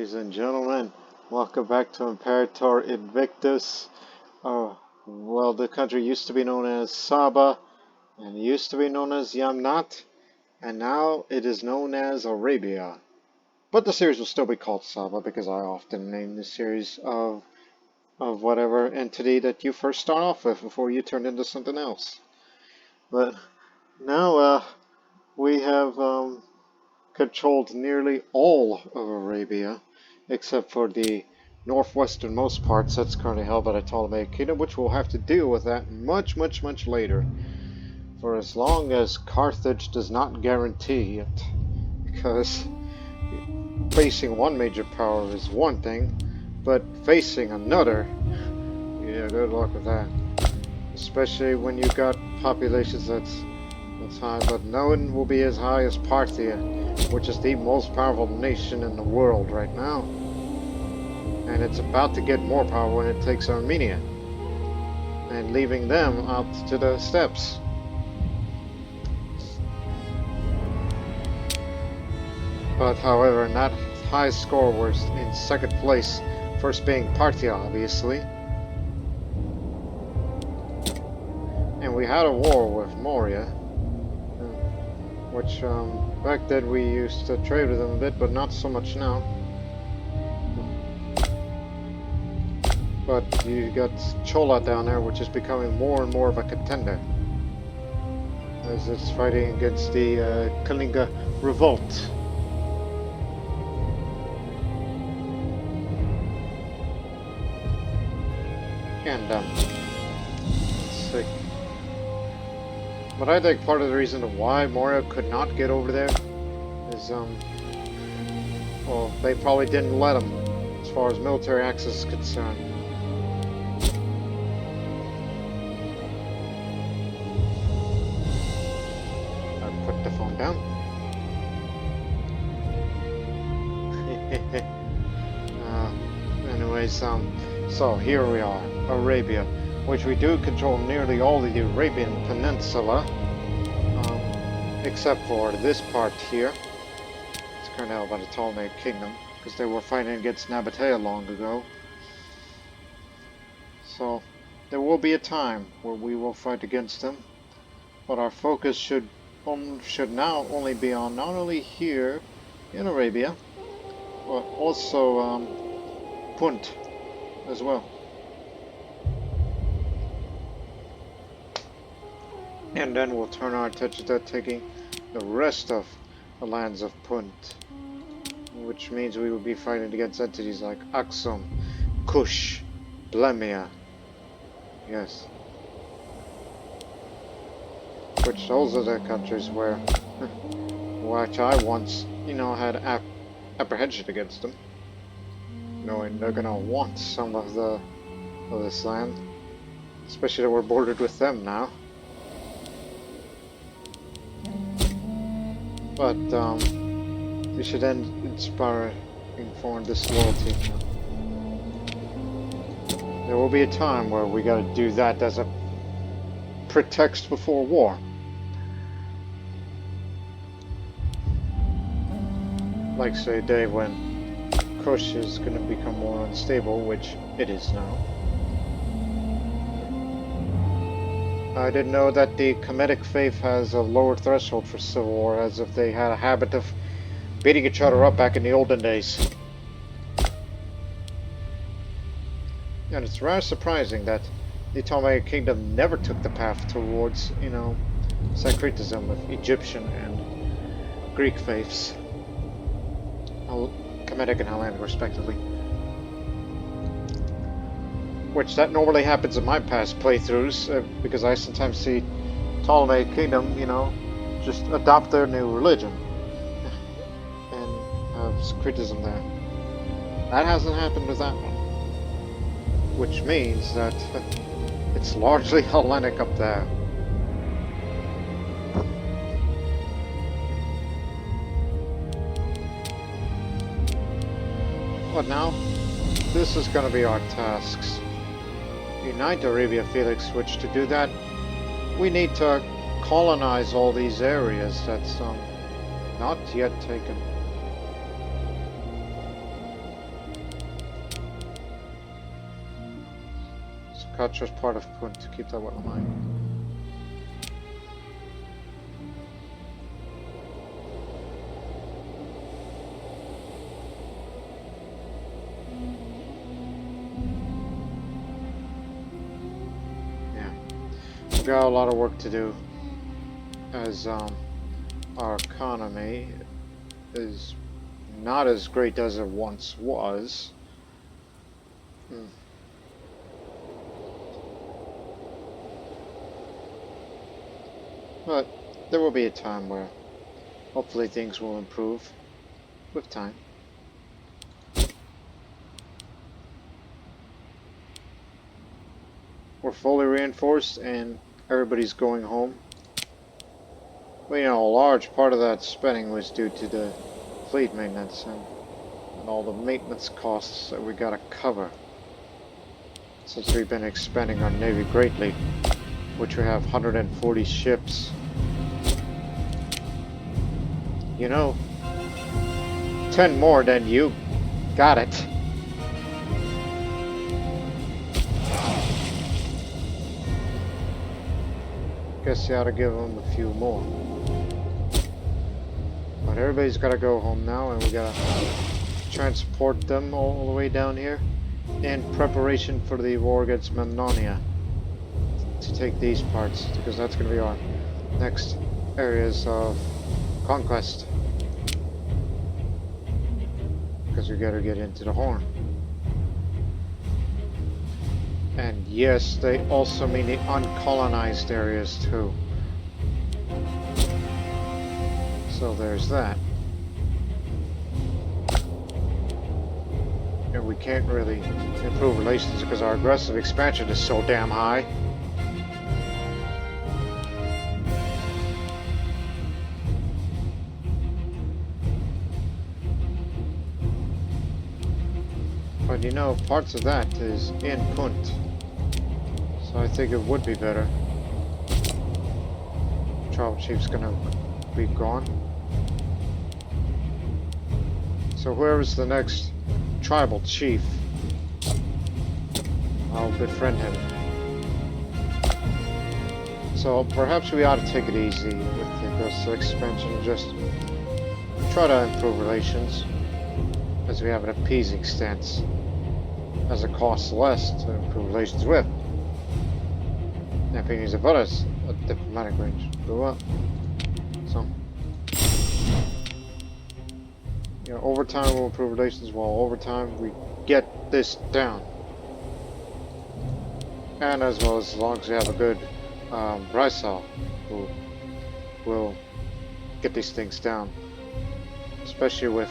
ladies and gentlemen. Welcome back to Imperator Invictus. Well, the country used to be known as Saba, and it used to be known as Yamnat, and now it is known as Arabia. But the series will still be called Saba because I often name the series of whatever entity that you first start off with before you turn into something else. But now we have controlled nearly all of Arabia, except for the northwesternmost parts that's currently held by the Ptolemaic Kingdom, which we'll have to deal with that much later. For as long as Carthage does not guarantee it, because facing one major power is one thing, but facing another, yeah, good luck with that. Especially when you got populations that's high, but no one will be as high as Parthia, which is the most powerful nation in the world right now. And it's about to get more power when it takes Armenia, and leaving them out to the steppes. But however, in that high score was in second place, first being Parthia, obviously. And we had a war with Moria, which back then we used to trade with them a bit, but not so much now. But you got Chola down there, which is becoming more and more of a contender, as it's fighting against the Kalinga Revolt. And let's see. But I think part of the reason why Moria could not get over there is, well, they probably didn't let them as far as military access is concerned. I put the phone down. Anyways, so here we are, Arabia, which we do control nearly all of the Arabian Peninsula, except for this part here. It's currently held by the Ptolemaic Kingdom, because they were fighting against Nabatea long ago. So there will be a time where we will fight against them, but our focus should now only be on not only here in Arabia, but also Punt as well. And then we'll turn our attention to taking the rest of the lands of Punt, which means we will be fighting against entities like Aksum, Kush, Blemia. Yes. Which those are the countries where, which I once, had apprehension against them, knowing they're gonna want some of this land, especially that we're bordered with them now. But you should end inspiring foreign disloyalty. There will be a time where we gotta do that as a pretext before war. Like say a day when Kush is gonna become more unstable, which it is now. I didn't know that the Kemetic faith has a lower threshold for civil war, as if they had a habit of beating each other up back in the olden days. And it's rather surprising that the Ptolemaic Kingdom never took the path towards, syncretism with Egyptian and Greek faiths, Kemetic and Hellenic respectively. Which that normally happens in my past playthroughs, because I sometimes see Ptolemaic Kingdom, just adopt their new religion and have syncretism there. That hasn't happened with that one, which means that it's largely Hellenic up there. But now, this is going to be our tasks. Unite Arabia Felix, which to do that, we need to colonize all these areas that's not yet taken. Captures part of Punt. Keep that one in mind. Yeah. We've got a lot of work to do as our economy is not as great as it once was. But there will be a time where hopefully things will improve with time. We're fully reinforced and everybody's going home. Well, you know, a large part of that spending was due to the fleet maintenance and all the maintenance costs that we gotta cover. Since we've been expanding our Navy greatly, which we have 140 ships. You know, 10 more than you. Got it. Guess you ought to give them a few more. But everybody's gotta go home now, and we gotta transport them all the way down here in preparation for the war against Memnonia. To take these parts, because that's going to be our next areas of conquest. Because we got to get into the Horn. And yes, they also mean the uncolonized areas too. So there's that. And we can't really improve relations because our aggressive expansion is so damn high. But you know, parts of that is in Punt. So I think it would be better. Tribal Chief's gonna be gone. So whoever's the next Tribal Chief, I'll befriend him. So perhaps we ought to take it easy with the aggressive expansion and just try to improve relations as we have an appeasing stance, as it costs less to improve relations with. The opinions of others at diplomatic range go up. So, you know, over time we'll improve relations, while over time we get this down. And as well as long as we have a good Vassal who will get these things down, especially with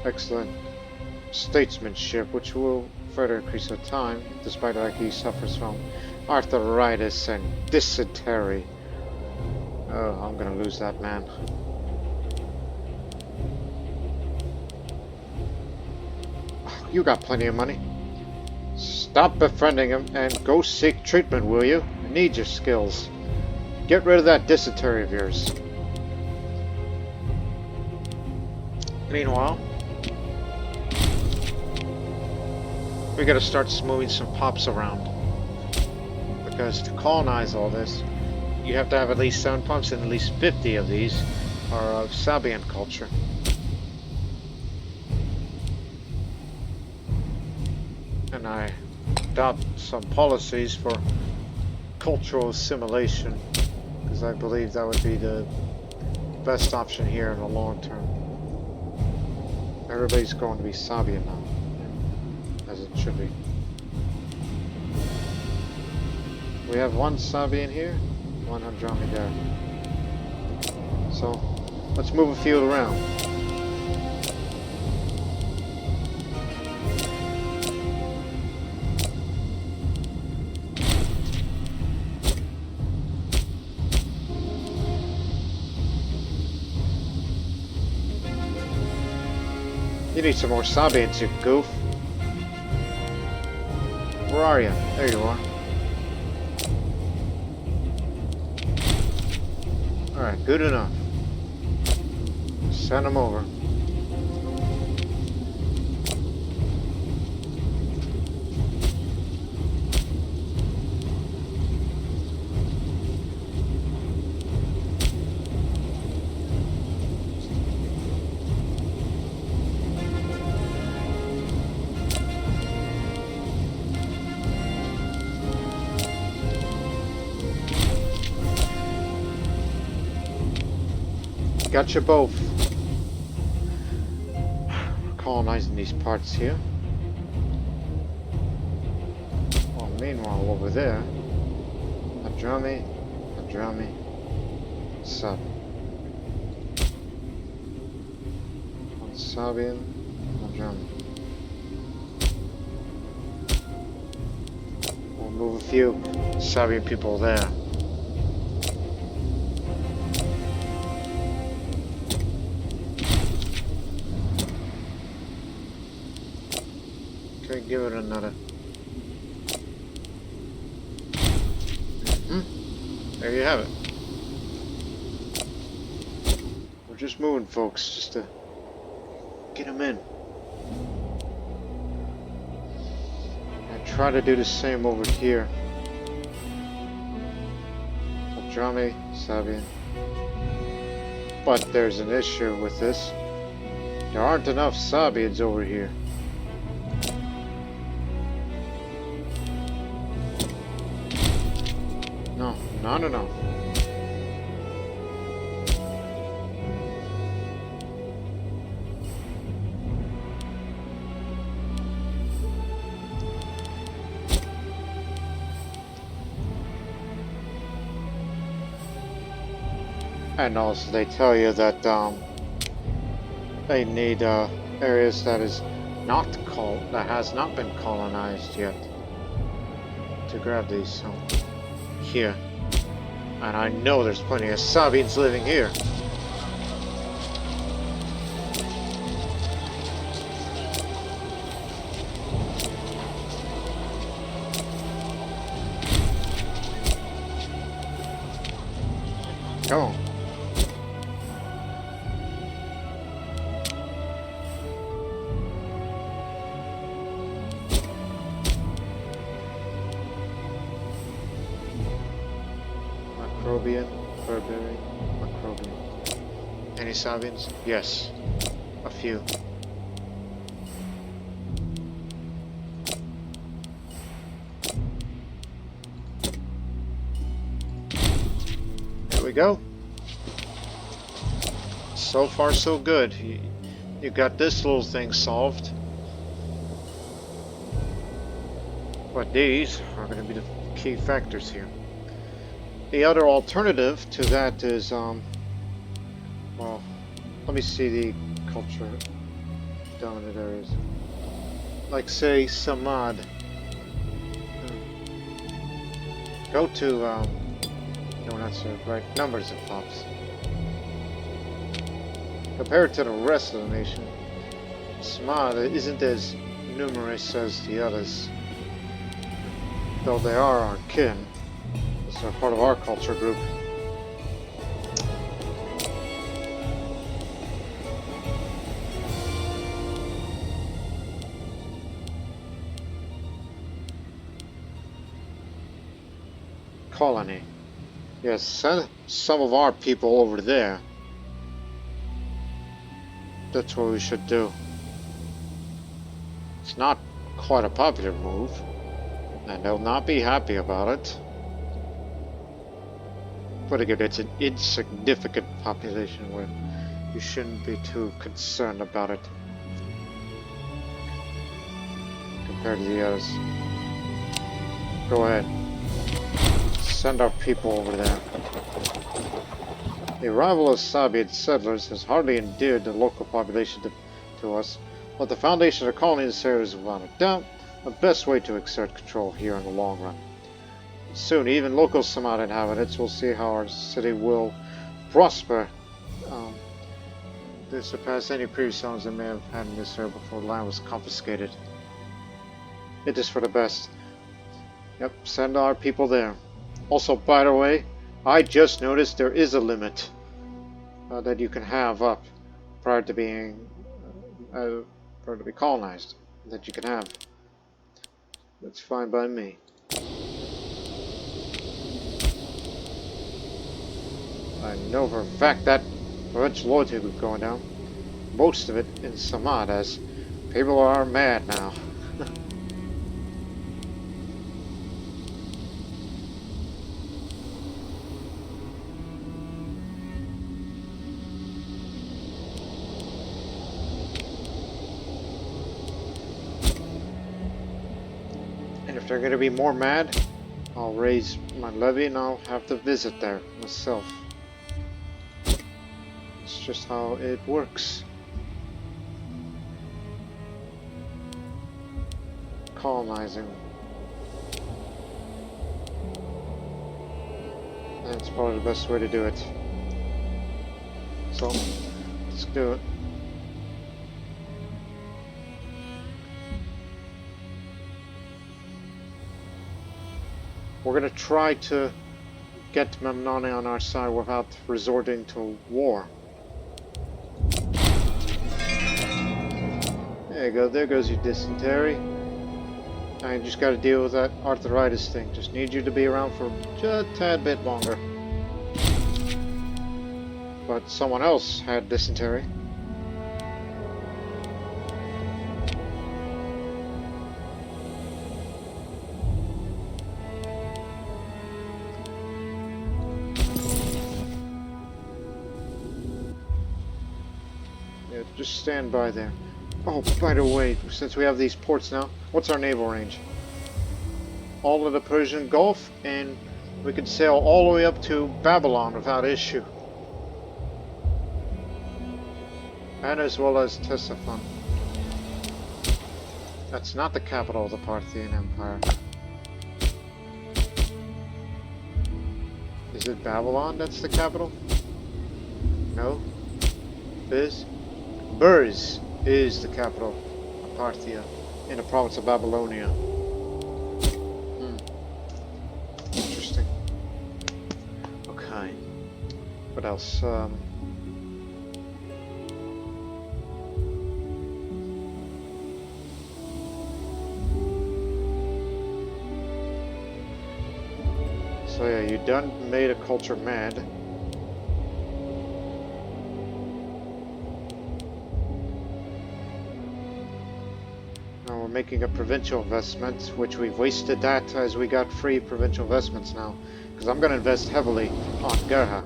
excellent statesmanship, which will further increase with time, despite like he suffers from arthritis and dysentery. Oh, I'm gonna lose that man. You got plenty of money. Stop befriending him and go seek treatment, will you? I need your skills. Get rid of that dysentery of yours. Meanwhile, we gotta start moving some pops around. Because to colonize all this, you have to have at least 7 pops, and at least 50 of these are of Sabaean culture. And I adopt some policies for cultural assimilation, because I believe that would be the best option here in the long term. Everybody's going to be Sabaean now, as it should be. We have one Sabaean here, one Andromeda. So let's move a field around. You need some more Sabaeans, you goof. Where are you? There you are. Alright, good enough. Send them over. Got you both. Colonizing these parts here. Well, meanwhile, over there, Adrami, Saba. One Sabaean, Adrami. We'll move a few Sabaean people there. Okay, give it another. There you have it. We're just moving, folks, just to get them in. I try to do the same over here. Adrami, Sabaean. But there's an issue with this. There aren't enough Sabaeans over here. No, not enough. And also they tell you that they need areas that has not been colonized yet to grab these. So here, and I know there's plenty of Sabaeans living here. Come on. Macrobian. Any Sabaeans? Yes. A few. There we go. So far so good. You got this little thing solved. But these are going to be the key factors here. The other alternative to that is, well, let me see the culture dominant areas. Like, say, Samad. Go to, no, not so, right, numbers it pops. Compared to the rest of the nation, Samad isn't as numerous as the others. Though they are our kin. They're part of our culture group. Colony. Yes, send some of our people over there. That's what we should do. It's not quite a popular move, and they'll not be happy about it. But again, it's an insignificant population where you shouldn't be too concerned about it compared to the others. Go ahead. Send our people over there. The arrival of Sabaean settlers has hardly endeared the local population to us, but the foundation of the colony in this area is without a doubt the best way to exert control here in the long run. Soon, even local Samad inhabitants will see how our city will prosper. They surpass any previous owners that may have had in this area before the land was confiscated. It is for the best. Yep, send our people there. Also, by the way, I just noticed there is a limit that you can have up prior to being colonized. That you can have. That's fine by me. I know for a fact that provincial loyalty was going down. Most of it in Samad, as people are mad now. they're gonna be more mad, I'll raise my levy and I'll have to visit there myself. It's just how it works. Colonizing. That's probably the best way to do it. So, let's do it. We're going to try to get Memnoni on our side without resorting to war. There you go, there goes your dysentery. Now you just got to deal with that arthritis thing. Just need you to be around for just a tad bit longer. But someone else had dysentery. Yeah, just stand by there. Oh, by the way, since we have these ports now, what's our naval range? All of the Persian Gulf, and we could sail all the way up to Babylon without issue. And as well as Ctesiphon. That's not the capital of the Parthian Empire. Is it Babylon that's the capital? No. Burz is the capital of Parthia in the province of Babylonia. Interesting. Okay. What else? So yeah, you done made a culture mad. Now we're making a provincial investment, which we've wasted that as we got free provincial investments now. Because I'm going to invest heavily on Gerha.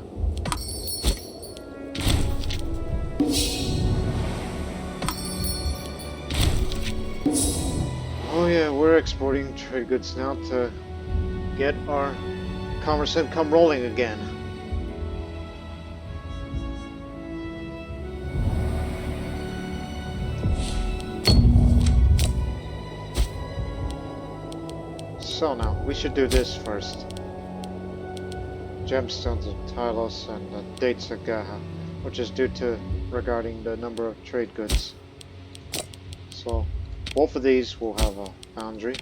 Oh yeah, we're exporting trade goods now to get our commerce income rolling again. So now, we should do this first. Gemstones of Tylos and the dates of Gaha, which is due to regarding the number of trade goods. So, both of these will have a foundry.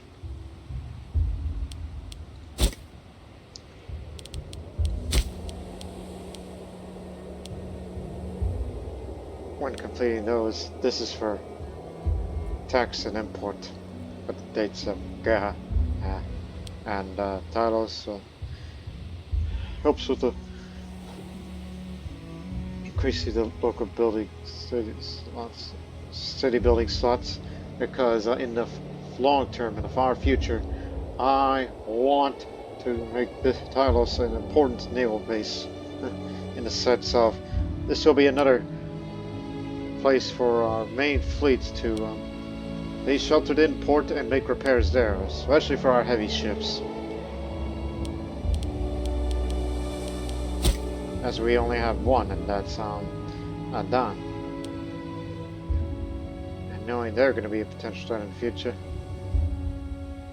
When completing those, this is for tax and import, but the dates of Gaha and Tylos helps with the increasing the local building city building slots, because in the long term, in the far future, I want to make this Tylos an important naval base in the sense of this will be another place for our main fleets to be sheltered in port and make repairs there, especially for our heavy ships, as we only have one, and that's Adan. And knowing they're going to be a potential threat in the future,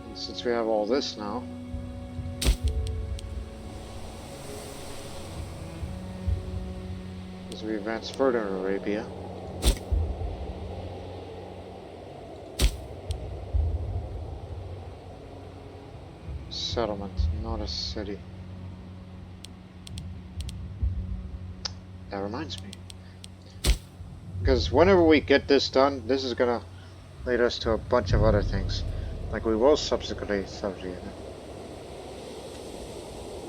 and since we have all this now, as we advance further in Arabia, settlement, not a city. That reminds me, because whenever we get this done, this is gonna lead us to a bunch of other things, like we will subsequently subjugate it.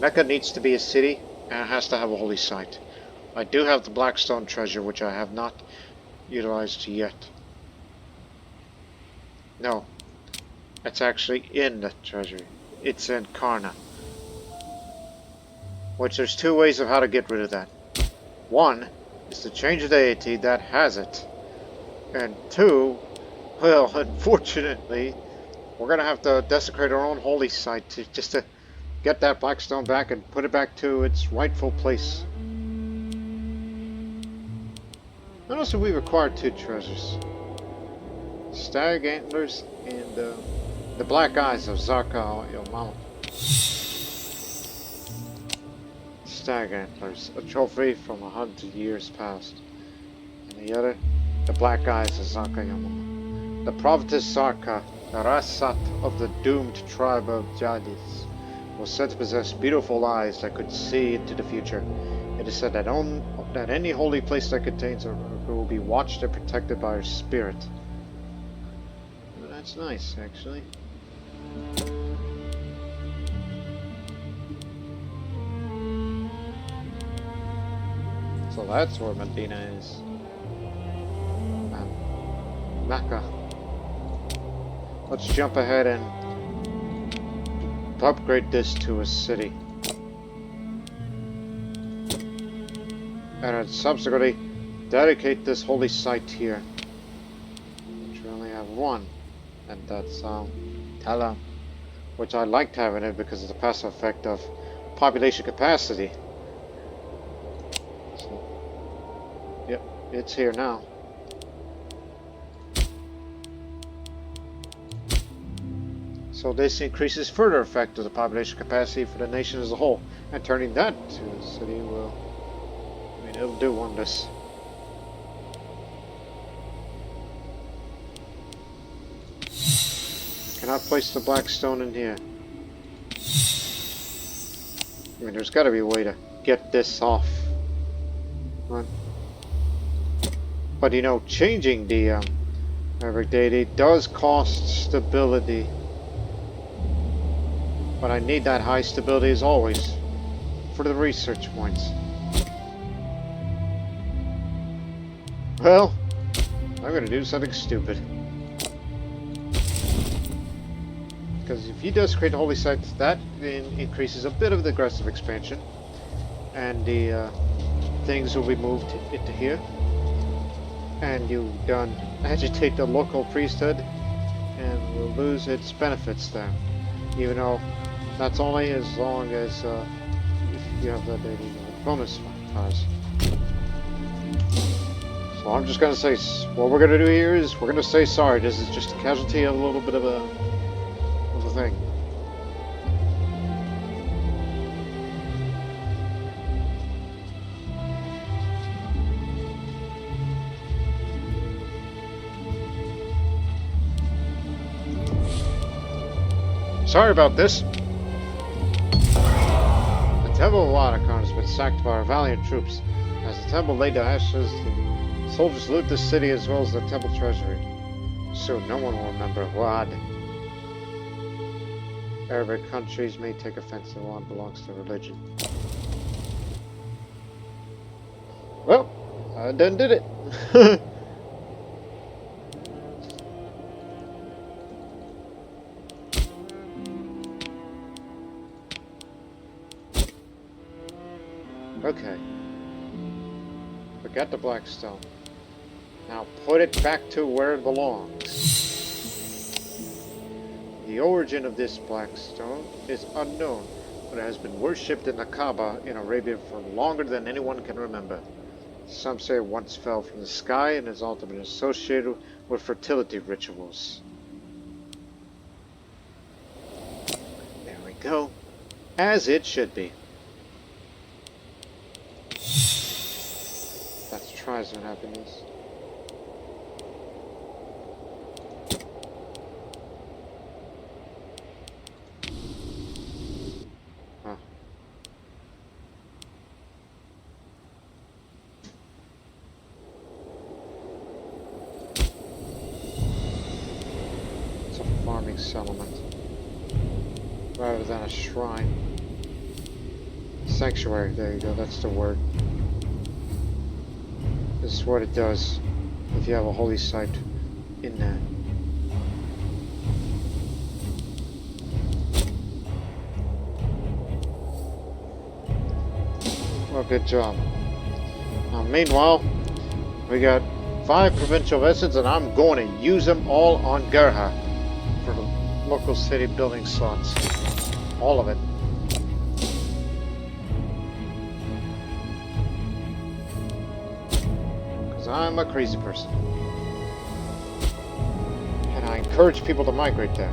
Mecca needs to be a city, and it has to have a holy site. I do have the Blackstone treasure, which I have not utilized yet. No, it's actually in the treasury. It's in Karna. Which there's two ways of how to get rid of that. One is to change the deity that has it. And two, well, unfortunately, we're gonna have to desecrate our own holy site just to get that black stone back and put it back to its rightful place. And also we require 2 treasures. Stag antlers and the black eyes of Zarka Yomama. Stag antlers, a trophy from 100 years past. And the other, the black eyes of Zarka Yomama. The prophetess Zarka, the Rasat of the doomed tribe of Jadis, was said to possess beautiful eyes that could see into the future. It is said that any holy place that contains her will be watched and protected by her spirit. Well, that's nice, actually. So that's where Medina is. Mecca. Let's jump ahead and upgrade this to a city. And subsequently dedicate this holy site here. Which we only have one. And that's Tala. Which I liked having it because of the passive effect of population capacity. So, yep, it's here now. So this increases further effect of the population capacity for the nation as a whole, and turning that to a city will, I mean, it'll do wonders. Can I place the black stone in here? I mean, there's got to be a way to get this off. Right. But you know, changing the Arabic deity does cost stability. But I need that high stability as always for the research points. Well, I'm going to do something stupid. Because if you desecrate the holy sites, that increases a bit of the aggressive expansion. And the things will be moved into here. And you done agitate the local priesthood and will lose its benefits there. Even though that's only as long as you have the bonus ties. So I'm just going to say, what we're going to do here is we're going to say sorry. This is just a casualty of a little bit of a thing. Sorry about this. The Temple of Watercon has been sacked by our valiant troops. As the temple laid to ashes, the soldiers loot the city as well as the temple treasury. Soon no one will remember Wad. Arabic countries may take offense that Wad belongs to religion. Well, I done did it. Okay. Forget the black stone. Now put it back to where it belongs. The origin of this black stone is unknown, but it has been worshipped in the Kaaba in Arabia for longer than anyone can remember. Some say it once fell from the sky and is often been associated with fertility rituals. There we go. As it should be. That's tries what happiness. Huh. It's a farming settlement rather than a shrine. Sanctuary, there you go, that's the word. This is what it does if you have a holy site in there. Well, good job. Now, meanwhile, we got 5 provincial vessels, and I'm going to use them all on Gerha for local city building slots. All of it. Because I'm a crazy person. And I encourage people to migrate there.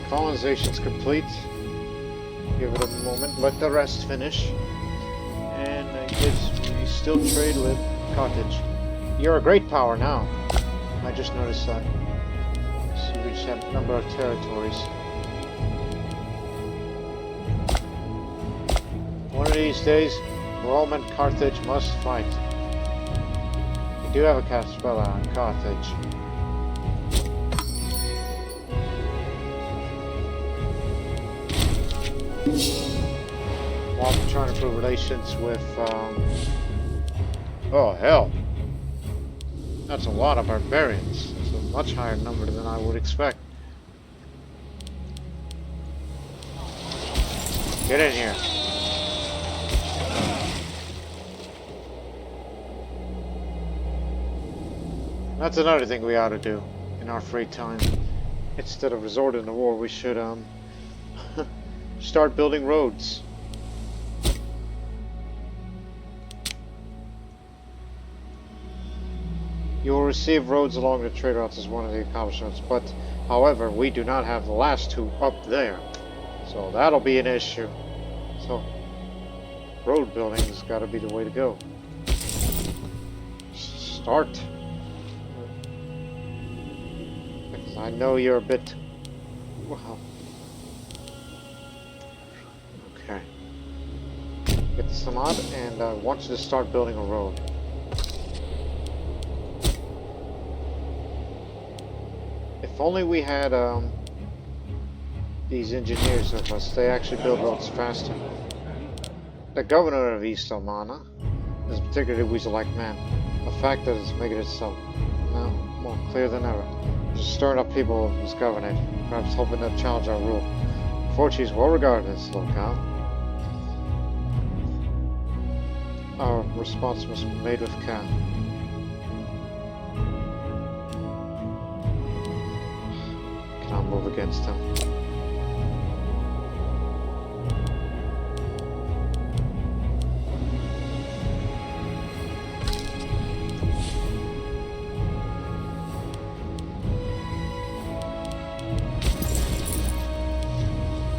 Colonization's complete. Give it a moment, let the rest finish. And I guess we still trade with Carthage. You're a great power now. I just noticed that. So we just have a number of territories. One of these days, Rome and Carthage must fight. We do have a Caspella on Carthage. While I'm trying to improve relations with, oh hell. That's a lot of barbarians. It's a much higher number than I would expect. Get in here. That's another thing we ought to do in our free time. Instead of resorting to war, we should, start building roads. You will receive roads along the trade routes as one of the accomplishments, but however, we do not have the last two up there. So that'll be an issue. So road building has got to be the way to go. Start. Because I know you're a bit... Well... Okay. Get the Samad and I want you to start building a road. If only we had these engineers with us, they actually build roads faster. The governor of East Almana is a particularly weasel-like man. The fact that it's making it so now more clear than ever. Just stirring up people in his governorate, perhaps hoping to challenge our rule. Fortunately, he's well regarded in this locale. Our response must be made with care. Cannot move against him.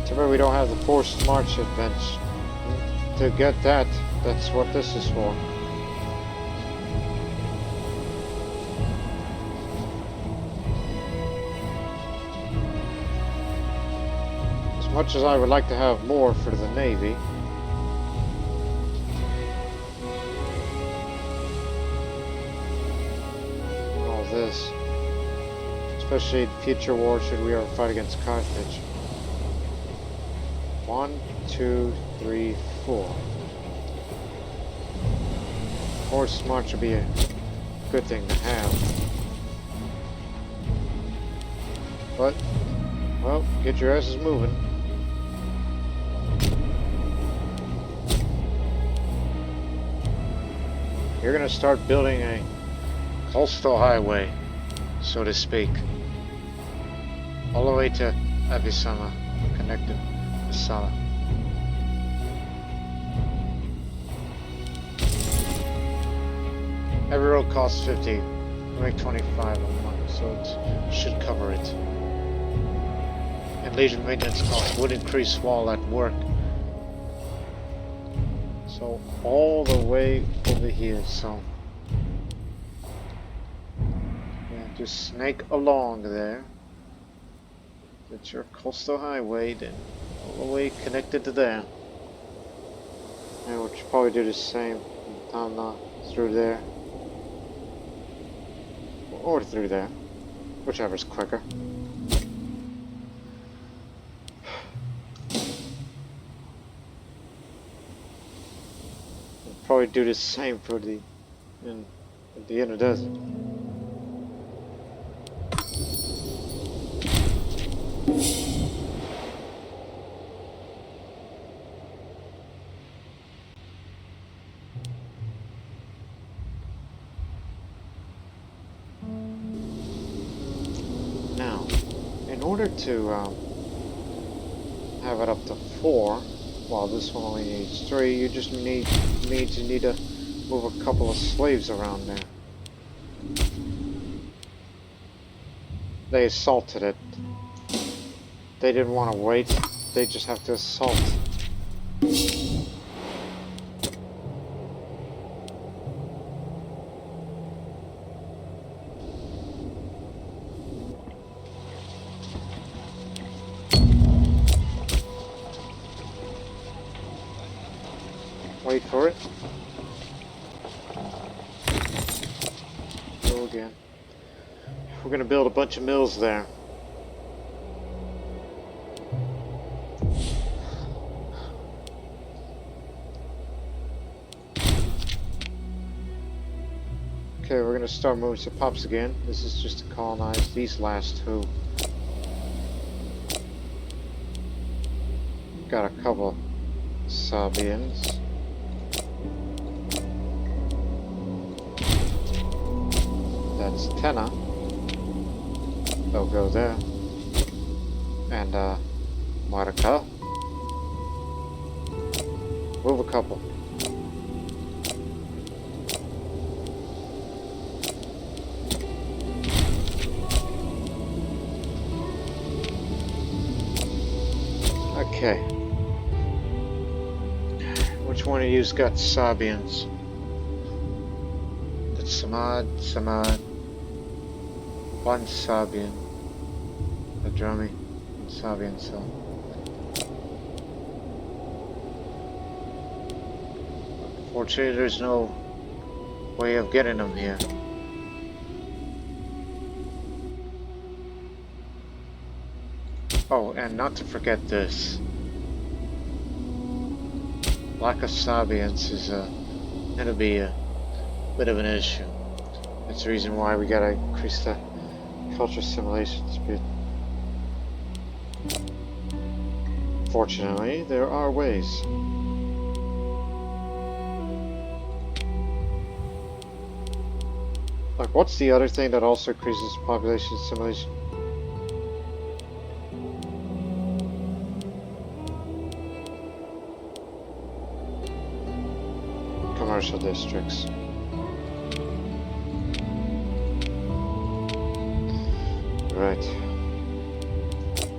Too bad we don't have the forced march advance. To get that, that's what this is for. As much as I would like to have more for the Navy, all this, especially in future wars should we ever fight against Carthage. 1, 2, 3, 4. Forced march would be a good thing to have. But, well, get your asses moving. You're gonna start building a coastal highway, so to speak, all the way to Avisama, connected to Saba. Every road costs 50, we make 25 a month, so it should cover it. And Legion maintenance costs would increase while at work. So all the way over here, so yeah, just snake along there. Get your coastal highway, then all the way connected to there. And we'll probably do the same through there. Or through there, whichever's quicker. We'll probably do the same for the inner desert. Now, in order to have it up to 4, while this one only needs 3, you just need to move a couple of slaves around there. They assaulted it. They didn't want to wait. They just have to assault. Wait for it. Go again. We're gonna build a bunch of mills there. Okay, we're gonna start moving some pups again. This is just to colonize these last 2. Got a couple Sabaeans. That's Tenna. They'll go there. And Marika. Move a couple. Okay. Which one of you's got Sabaeans? That's Samad. One Sabaean. A drumming. Sabaean cell. Unfortunately, there's no way of getting them here. Oh, and not to forget this. Lack of Sabaeans is gonna be a bit of an issue. That's the reason why we gotta increase the culture assimilation speed. Fortunately, there are ways. Like, what's the other thing that also increases population assimilation? Commercial districts. Right.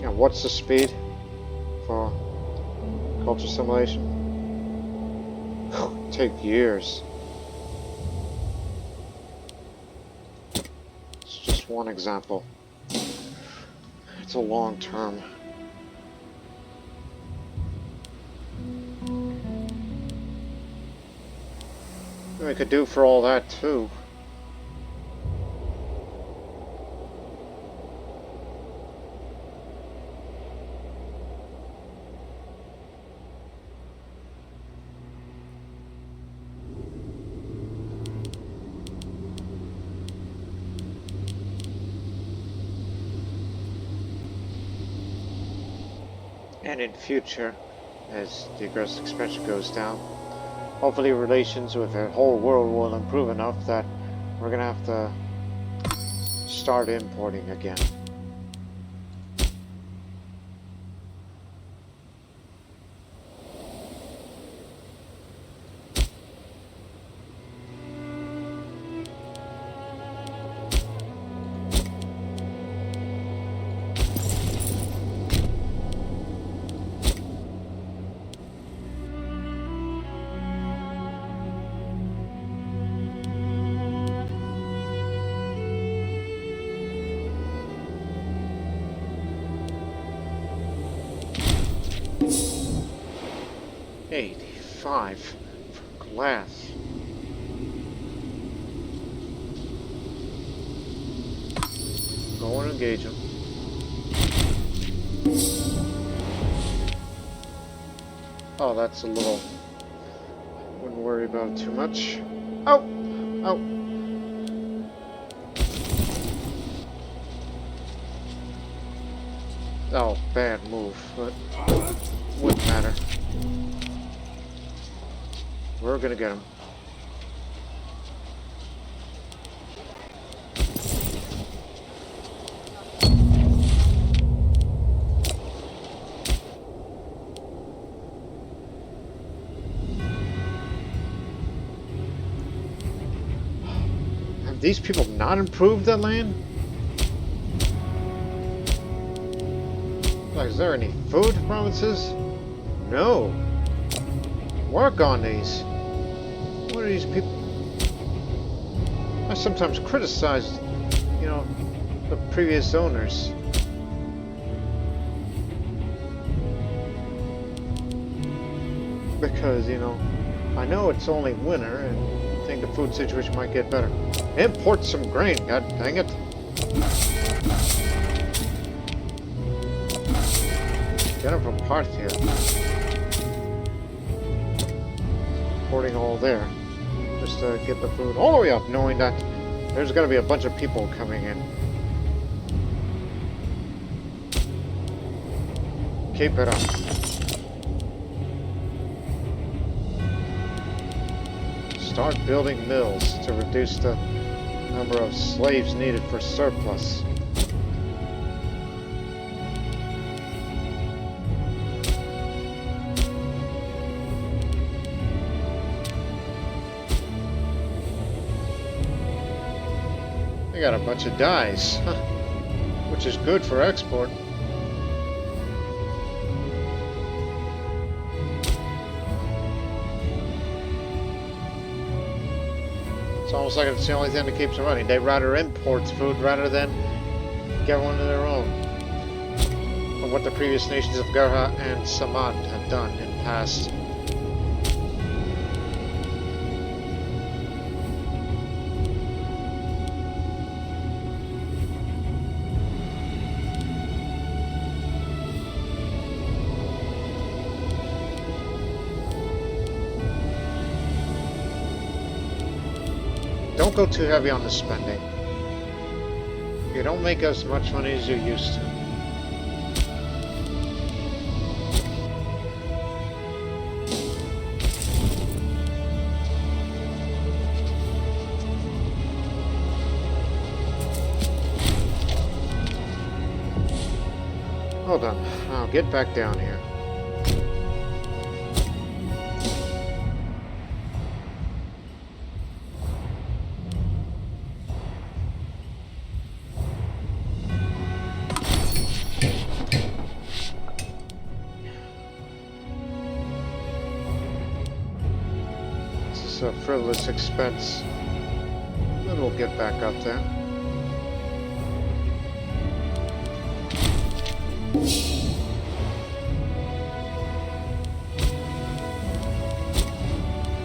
And what's the speed for culture assimilation? Take years. It's just one example. It's a long term. We could do for all that too. And in future, as the aggressive expansion goes down, hopefully relations with the whole world will improve enough that we're gonna have to start importing again. $85 for glass. Go and engage him. Oh, that's a little... Wouldn't worry about it too much. Oh! Oh! Oh, bad move, but wouldn't matter. We're gonna get him. these people not improve the land? Like, is there any food provinces? No. Work on these. What are these people? I sometimes criticize, you know, the previous owners. Because, you know, I know it's only winter and I think the food situation might get better. Import some grain, god dang it. Get them from Parthia. Importing all there. Just to get the food all the way up, knowing that there's going to be a bunch of people coming in. Keep it up. Start building mills to reduce the number of slaves needed for surplus. They got a bunch of dyes, which is good for export. It's almost like it's the only thing that keeps them running. They rather import food rather than get one of their own. Of what the previous nations of Garha and Samad have done in the past. Don't go too heavy on the spending. You don't make as much money as you used to. Hold on, I'll get back down here. A frivolous expense. Then we'll get back up there.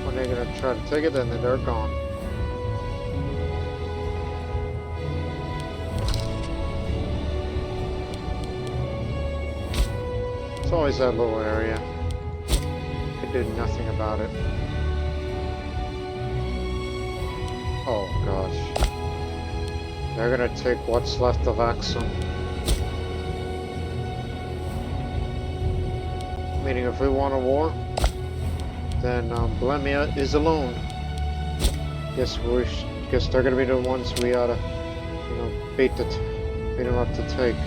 When they're gonna try to take it, then they're gone. It's always that little area. I did nothing about it. Oh gosh. They're gonna take what's left of Axum. Meaning if we want a war, then Blemia is alone. Guess they're gonna be the ones we oughta, you know, beat them up to take.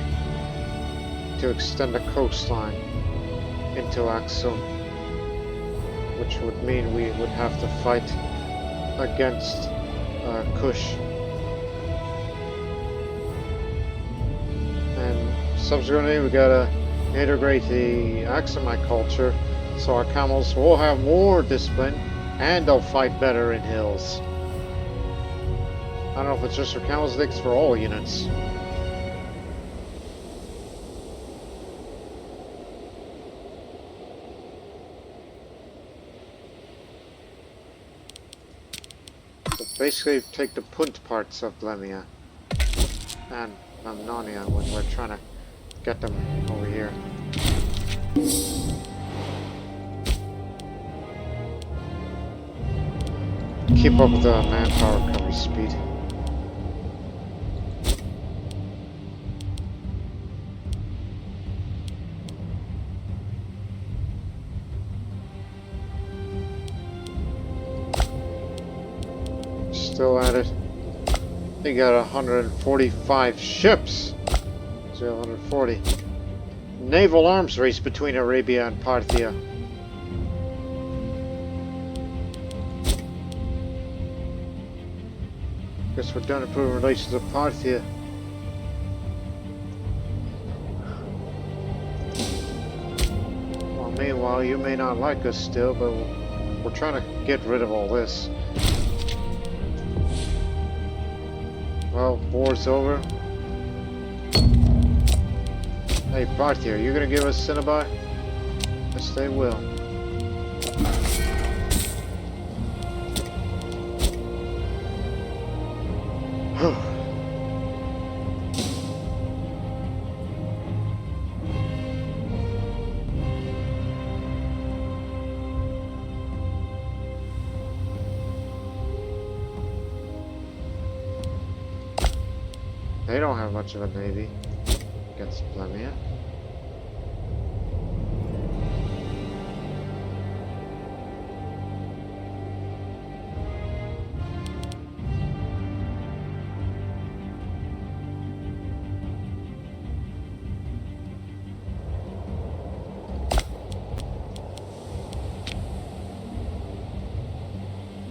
To extend the coastline into Axum. Which would mean we would have to fight against Kush. And subsequently we gotta integrate the Axumite culture so our camels will have more discipline and they'll fight better in hills. I don't know if it's just for camels, I think it's for all units. Basically, take the punt parts of Blemia and Mamnonia when we're trying to get them over here. Keep up with the manpower recovery speed. Still at it. They got 145 ships. So 140. Naval arms race between Arabia and Parthia. Guess we're done improving relations with Parthia. Well, meanwhile, you may not like us still, but we're trying to get rid of all this. Well, war's over. Hey, Parthia, are you gonna give us Cinnabar? Yes, they will. They don't have much of a navy against Plemia.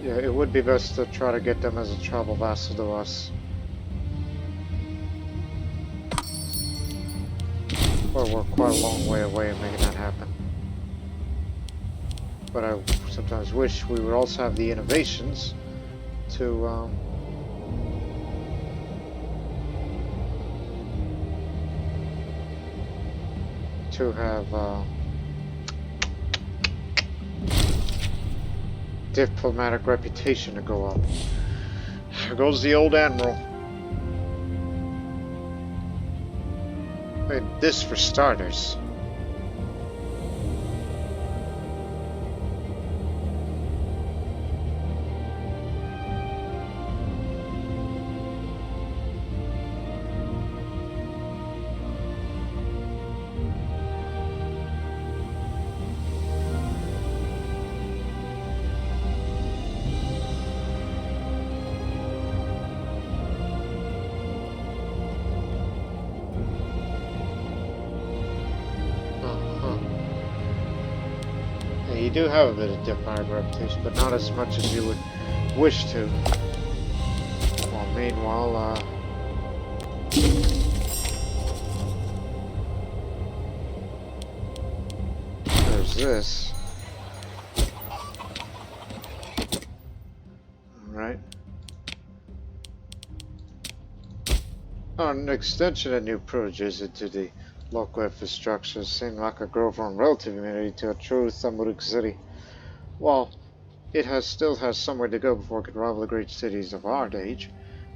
Yeah, it would be best to try to get them as a tribal vassal to us. But we're quite a long way away in making that happen. But I sometimes wish we would also have the innovations to have diplomatic reputation to go up. There goes the old admiral. This for starters. You do have a bit of diplomatic reputation, but not as much as you would wish to. Well, meanwhile, there's this. Alright. Oh, an extension of new privileges into the local infrastructure seemed like a grow from relative immunity to a true Thamuric city. While it still has somewhere to go before it can rival the great cities of our age,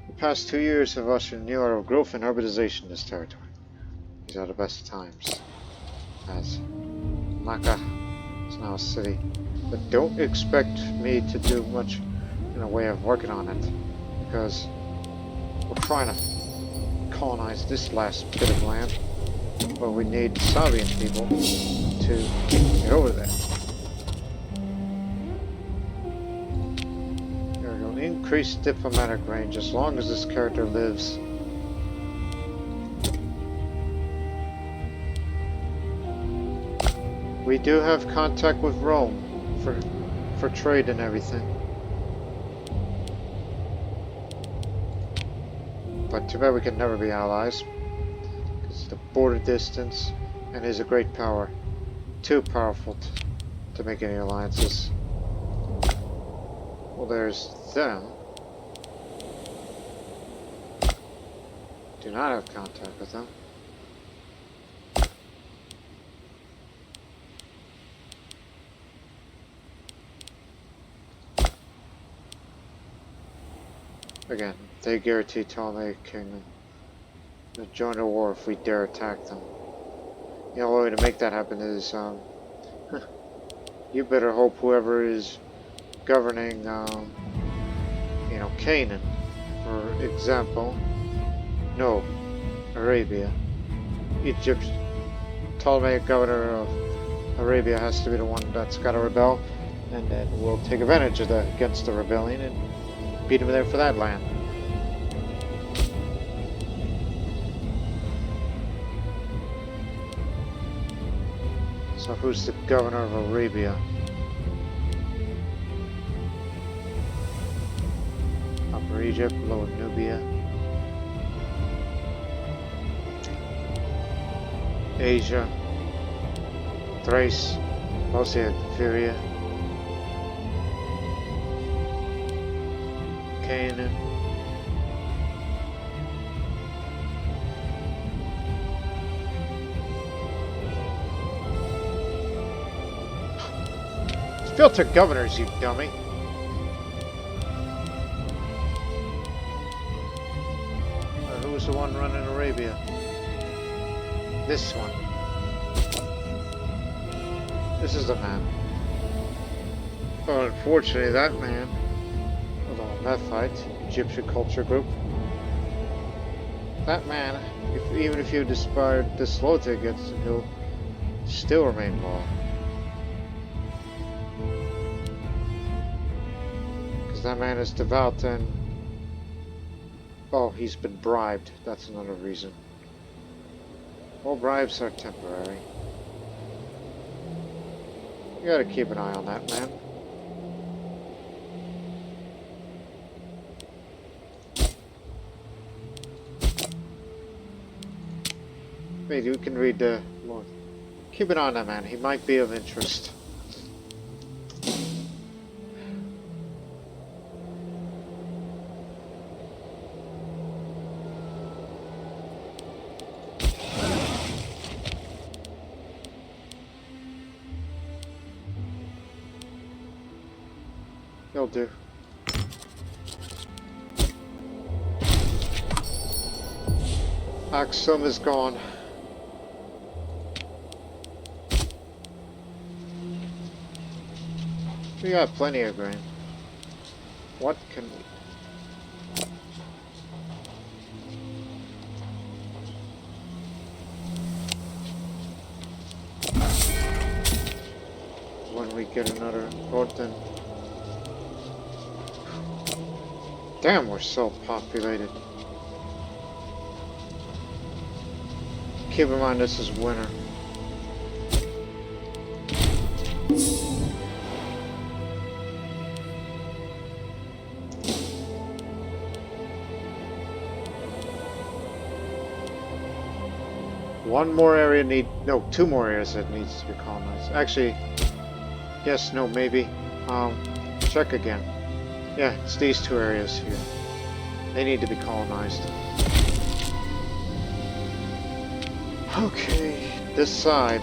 the past 2 years have ushered a new era of growth and urbanization in this territory. These are the best times, as Maka is now a city. But don't expect me to do much in a way of working on it, because we're trying to colonize this last bit of land. But we need Sabaean people to get over there. There we go. Increased diplomatic range as long as this character lives. We do have contact with Rome for trade and everything. But too bad we can never be allies. The border distance, and is a great power. Too powerful to make any alliances. Well, there's them. Do not have contact with them. Again, they guarantee Ptolemy Kingdom to join the war if we dare attack them. The only way to make that happen is, you better hope whoever is governing, Canaan, for example, no, Arabia, Egypt, Ptolemaic governor of Arabia has to be the one that's got to rebel, and then we'll take advantage of against the rebellion and beat him there for that land. So who's the governor of Arabia? Upper Egypt, Lower Nubia, Asia, Thrace, mostly Ephyria, Canaan, filter governors, you dummy. Who was the one running Arabia? This one. This is the man. Well, unfortunately, that man, although Mephite, Egyptian culture group, that man, even if you discard this Lotte against him, he'll still remain loyal. Because that man is devout and... oh, he's been bribed. That's another reason. All bribes are temporary. You gotta keep an eye on that man. Maybe you can read the... well, keep an eye on that man. He might be of interest. He'll do. Axum is gone. We got plenty of grain. What can we... when we get another port, then... damn, we're so populated. Keep in mind this is winter. One more area no, two more areas that needs to be colonized. Actually, yes, no, maybe. Check again. Yeah, it's these two areas here. They need to be colonized. Okay, this side.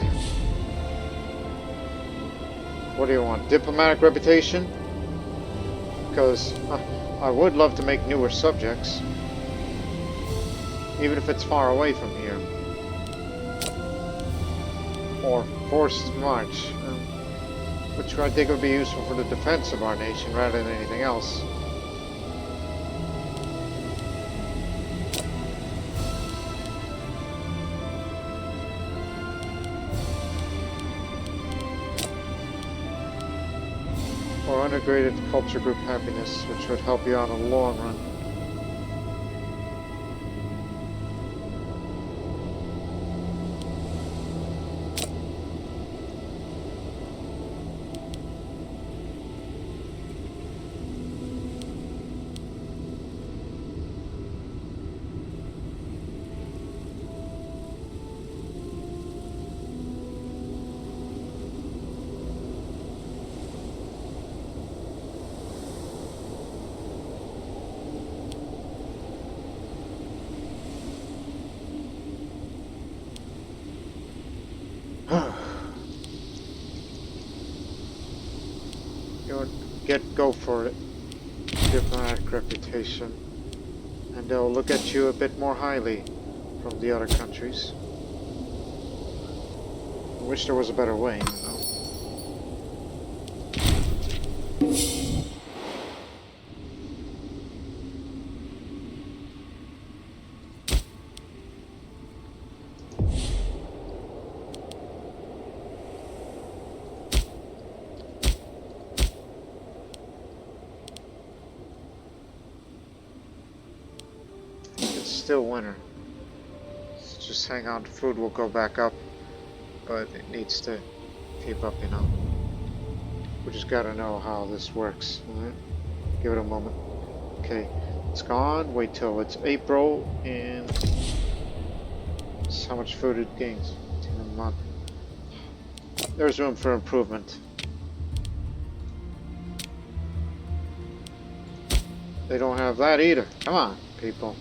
What do you want? Diplomatic reputation? Because I would love to make newer subjects. Even if it's far away from here. Or forced march. Which I think would be useful for the defense of our nation rather than anything else. Or integrated culture group happiness, which would help you out in the long run. Go for it. Diplomatic reputation. And they'll look at you a bit more highly from the other countries. I wish there was a better way, you know. Still winter. So just hang on, food will go back up, but it needs to keep up, you know. We just gotta know how this works. Alright? Give it a moment. Okay, It's gone. Wait till it's April, and that's how much food it gains in a month. There's room for improvement. They don't have that either. Come on, people.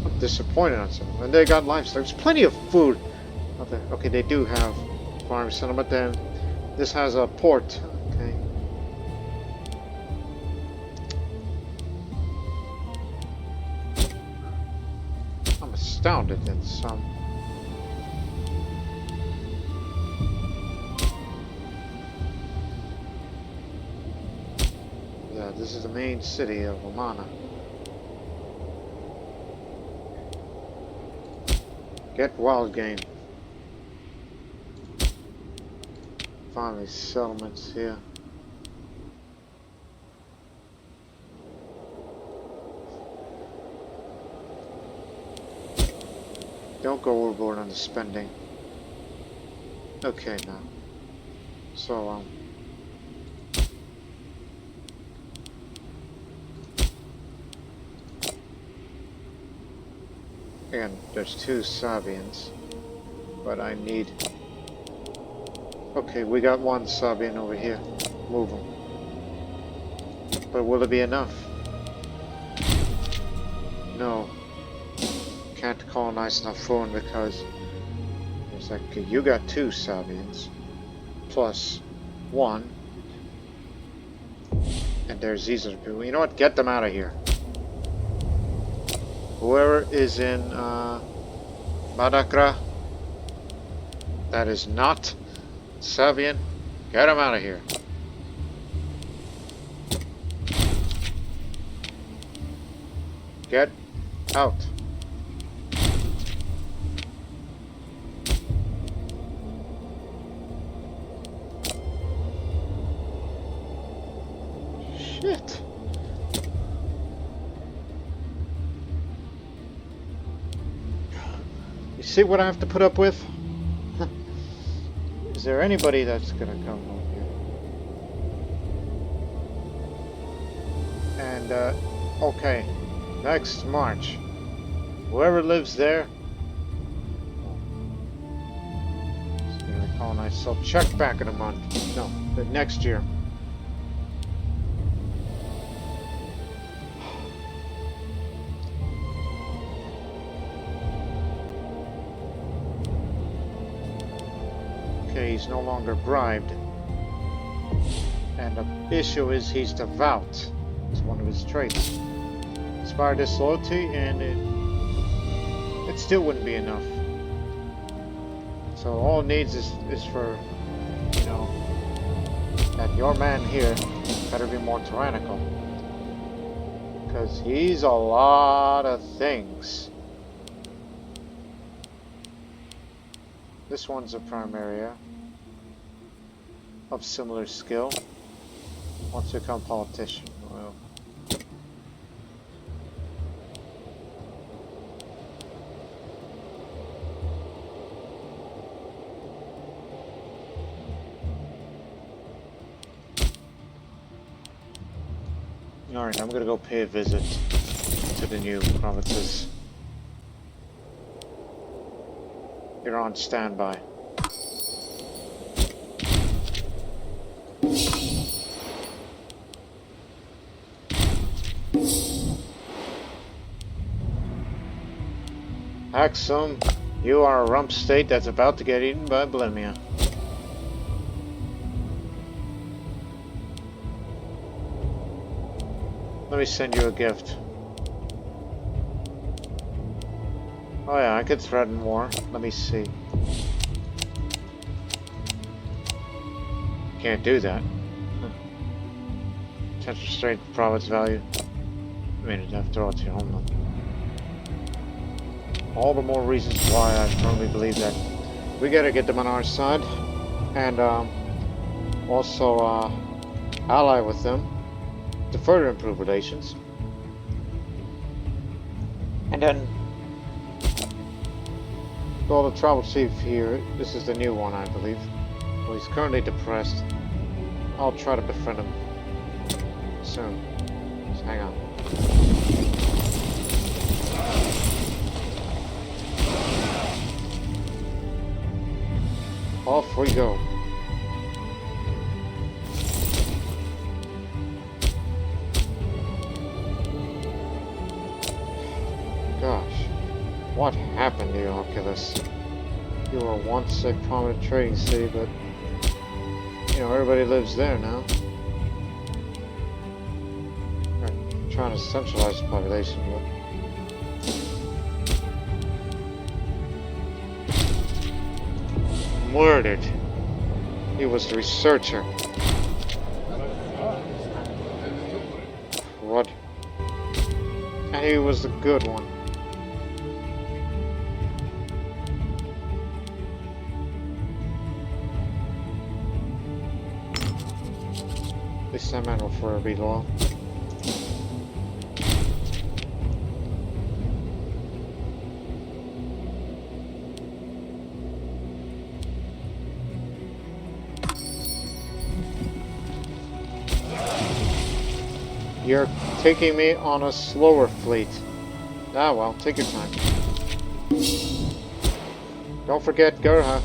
I'm disappointed on some. And they got livestock. There's plenty of food out there. Okay, they do have farm settlement. Then this has a port. Okay. I'm astounded at some. Yeah, this is the main city of Omana. Get wild game. Finally, settlements here. Don't go overboard on the spending. Okay, now. So, again, there's 2 Sabaeans, but I need... Okay, we got 1 Sabaean over here. Move him. But will it be enough? No. Can't colonize Nafun because it's like, okay, you got 2 Sabaeans plus 1, and there's these other people. You know what? Get them out of here. Whoever is in Madakra that is not Sabaean, get him out of here. Get out. Shit. You see what I have to put up with? Is there anybody that's gonna come over here? And, okay. Next March. Whoever lives there is gonna colonize. So check back in a month. No, the next year. Okay, he's no longer bribed. And the issue is he's devout. It's one of his traits. Inspire disloyalty, and it still wouldn't be enough. So all it needs is for, you know, that your man here better be more tyrannical. Because he's a lot of things. This one's a prime area of similar skill. Wants to become politician. Well, alright, I'm gonna go pay a visit to the new provinces. You're on standby. Axum, you are a rump state that's about to get eaten by bulimia. Let me send you a gift. Oh yeah, I could threaten war. Let me see. Can't do that. Potential strength province value. I mean, after all, it's your homeland. All the more reasons why I firmly believe that we gotta get them on our side, and also ally with them to further improve relations. And then, well, the tribal chief here, this is the new one, I believe. Well, he's currently depressed. I'll try to befriend him soon. Just hang on. Off we go. Gosh, what happened to you, Oculus? You were once a prominent trading city, but you know, everybody lives there now. I'm trying to centralize the population, but murdered. He was the researcher. What? And he was the good one. At least that man will forever be loyal. You're taking me on a slower fleet. Ah well, take your time. Don't forget Gurha.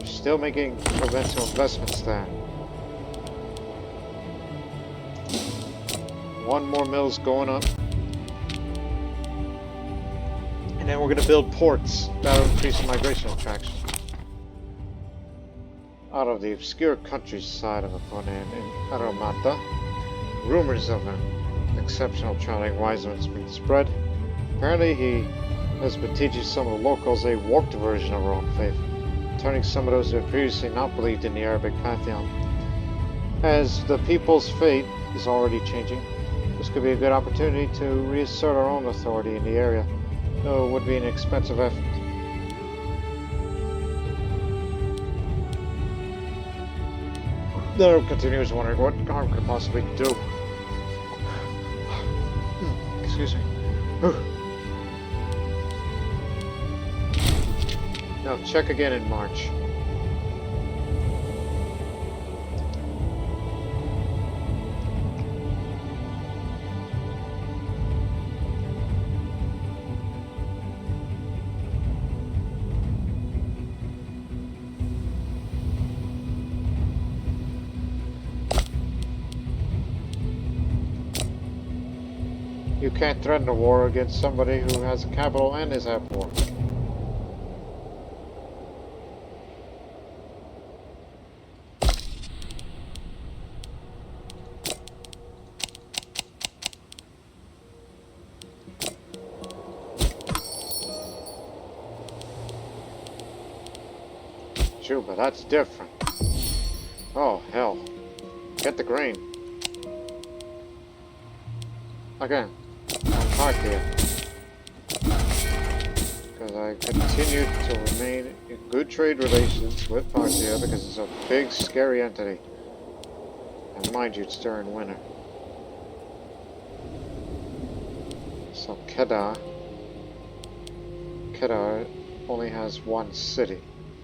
You're still making provincial investments there. One more mill's going up. And then we're going to build ports that'll increase the migration attraction. Out of the obscure countryside of Aponan in Aramata, rumors of an exceptional traveling wise man's been spread. Apparently he has been teaching some of the locals a warped version of our own faith, turning some of those who had previously not believed in the Arabic pantheon. As the people's fate is already changing, this could be a good opportunity to reassert our own authority in the area, though it would be an expensive effort. The continues wondering what harm could possibly do. Excuse me. Now check again in March. You can't threaten a war against somebody who has a capital and is at war. Juba, that's different. Oh, hell. Get the grain. Again. Here. Because I continue to remain in good trade relations with Parthia because it's a big, scary entity. And mind you, it's during winter. So Kedar only has one city.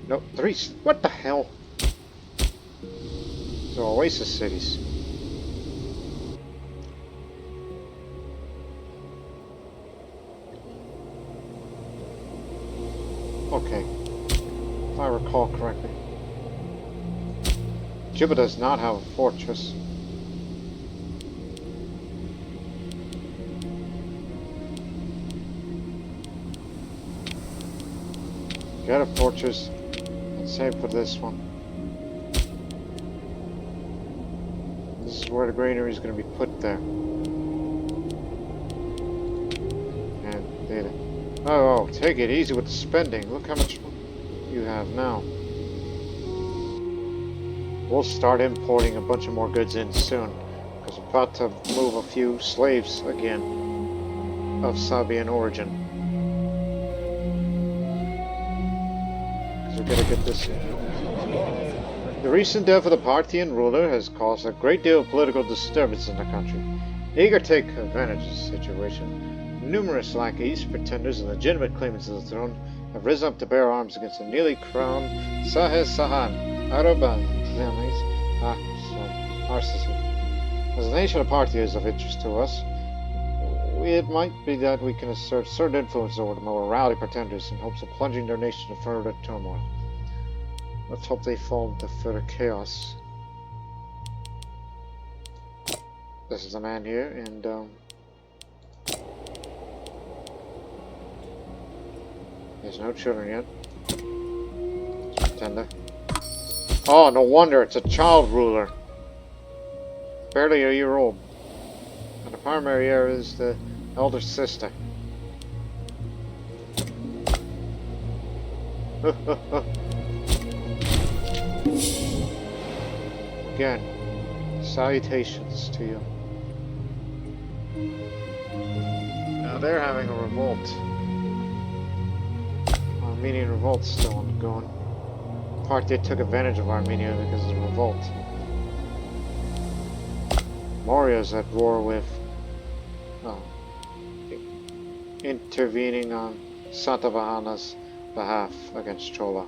No, three. What the hell? So oasis cities. Okay, if I recall correctly, Juba does not have a fortress. Get a fortress, and same for this one. This is where the granary is going to be put there. And data. Oh, take it easy with the spending. Look how much you have now. We'll start importing a bunch of more goods in soon, because we're about to move a few slaves again of Sabaean origin. Because we're going to get this in. The recent death of the Parthian ruler has caused a great deal of political disturbance in the country. Eager to take advantage of the situation, numerous lackeys, pretenders, and legitimate claimants of the throne have risen up to bear arms against the newly crowned Sahan Araban. As a nation, a party is of interest to us. It might be that we can assert certain influence over the more rowdy pretenders in hopes of plunging their nation into further turmoil. Let's hope they fall into further chaos. This is a man here, and there's no children yet. Pretender. Oh, no wonder, it's a child ruler. Barely a year old. And the primary heir is the elder sister. Again, salutations to you. Now they're having a revolt. Armenian revolt's still ongoing. Party took advantage of Armenia because of the revolt. Maurya's at war with intervening on Satavahana's behalf against Chola.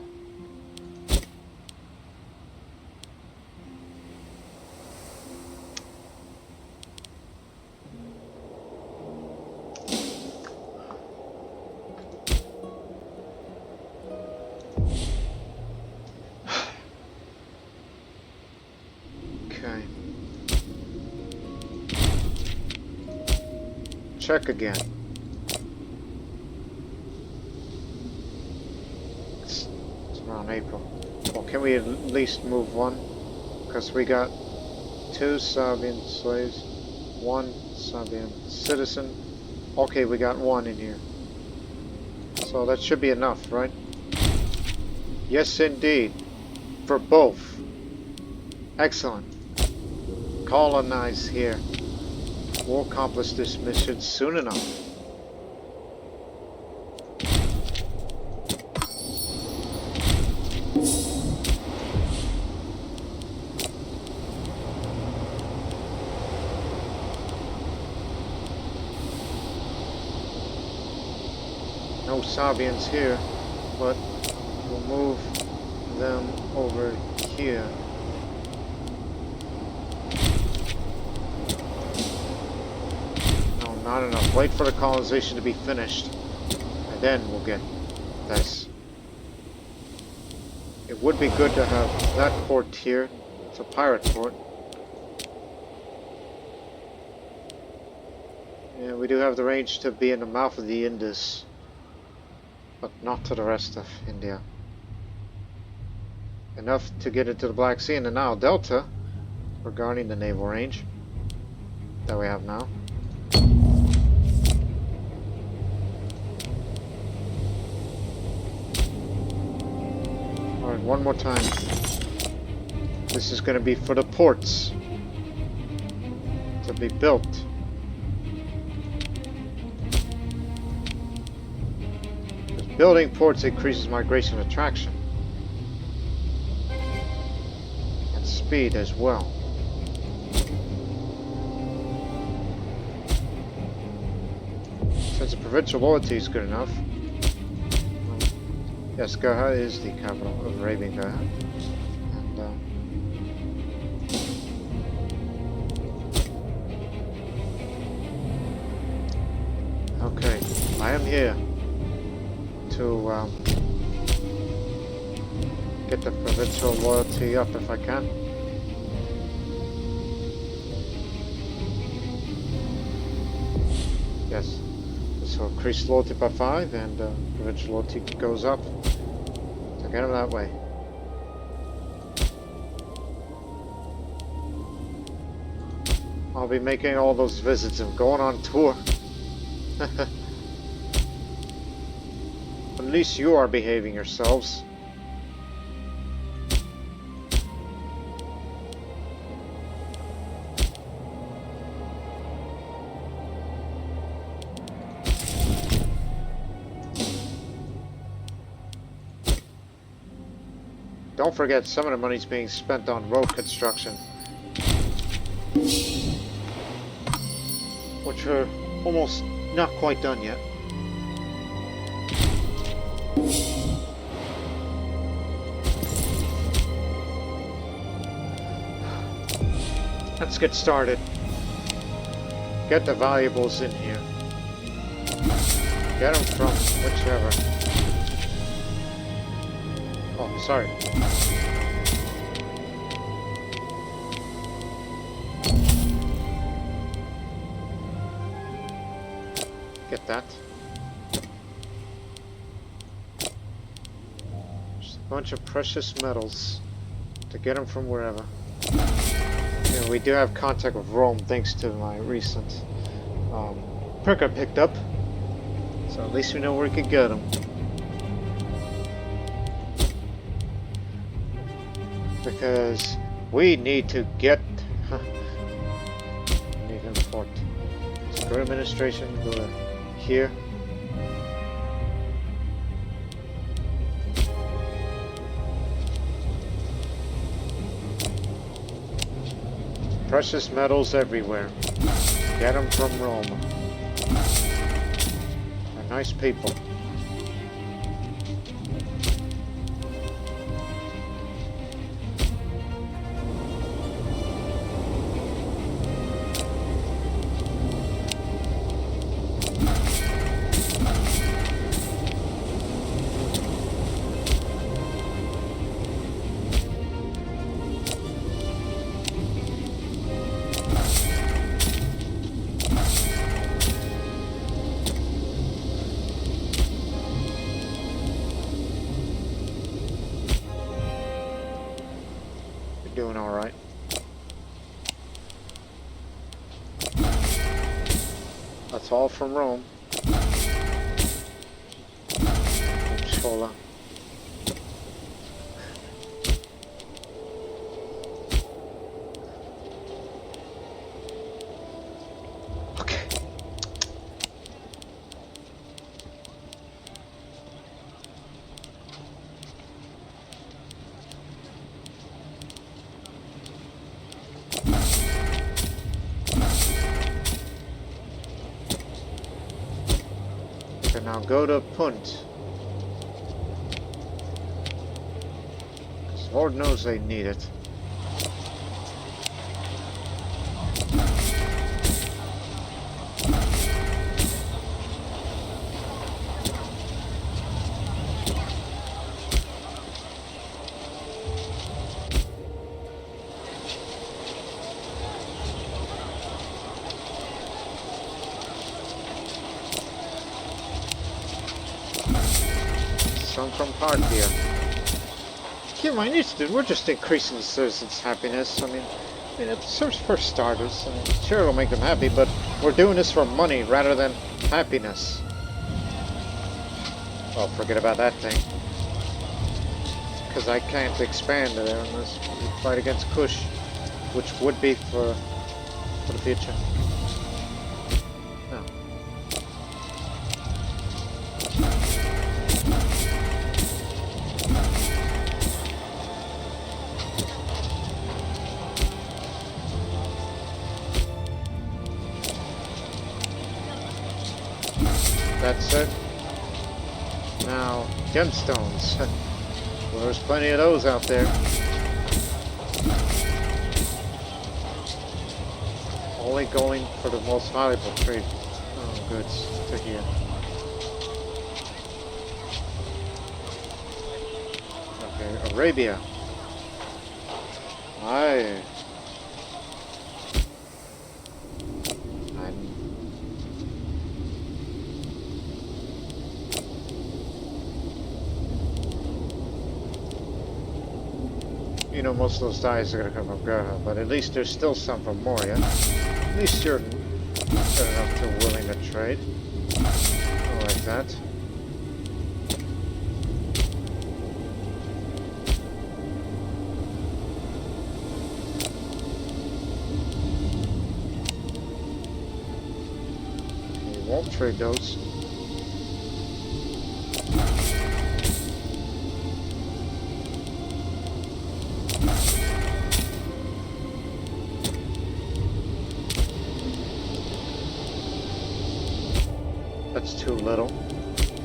Okay. Check again. It's around April. Well, can we at least move one? Because we got 2 Sabaean slaves, 1 Sabaean citizen. Okay, we got 1 in here. So that should be enough, right? Yes, indeed. For both. Excellent. Colonize here. We'll accomplish this mission soon enough. No Sabaeans here, but we'll move them over here. No, not enough. Wait for the colonization to be finished, and then we'll get this. It would be good to have that port here. It's a pirate port. Yeah, we do have the range to be in the mouth of the Indus, but not to the rest of India. Enough to get into the Black Sea and the Nile Delta regarding the naval range that we have now. Alright, one more time. This is going to be for the ports to be built. Building ports increases migration attraction and speed as well. Since the provincial loyalty is good enough, yes, Gaha is the capital of Arabian Gaha. And okay, I am here to get the provincial loyalty up if I can. Yes, this will increase loyalty by 5 and provincial loyalty goes up. So get them that way. I'll be making all those visits and going on tour. At least you are behaving yourselves. Don't forget, some of the money's being spent on road construction, which are almost not quite done yet. Let's get started. Get the valuables in here. Get them from whichever. Oh, sorry. Get that. Just a bunch of precious metals to get them from wherever. And we do have contact with Rome thanks to my recent perk I picked up. So at least we know where we could get them. Because we need to get... need an import. Secure administration, go to here. Precious metals everywhere. Get them from Rome. They're nice people. Doing all right. That's all from Rome. Chola. Okay. Now go to Punt. Lord knows they need it. Some from Parthia. Keep in mind, we're just increasing the citizens' happiness. I mean, it's for starters. I mean, sure, it'll make them happy, but we're doing this for money rather than happiness. Well, forget about that thing. Because I can't expand there unless we fight against Kush, which would be for the future. No. That's it. Now, gemstones. Well, there's plenty of those out there. Only going for the most valuable trade goods to here. Okay, Arabia. Aye. You know, most of those dyes are going to come from Gerha, but at least there's still some from Moria. At least you're good enough to willing to trade. I like that. We won't trade those. That's too little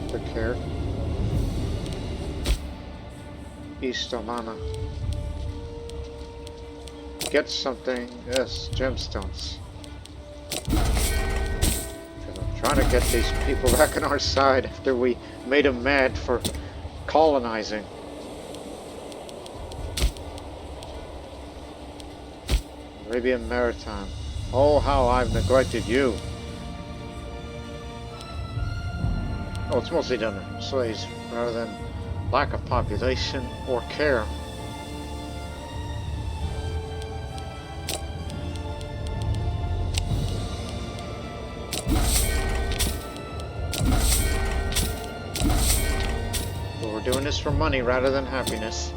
to care. East Omana. Get something. Yes, gemstones. Trying to get these people back on our side after we made them mad for colonizing. Arabian Maritime. Oh, how I've neglected you. Oh, it's mostly done to slaves rather than lack of population or care. But we're doing this for money rather than happiness.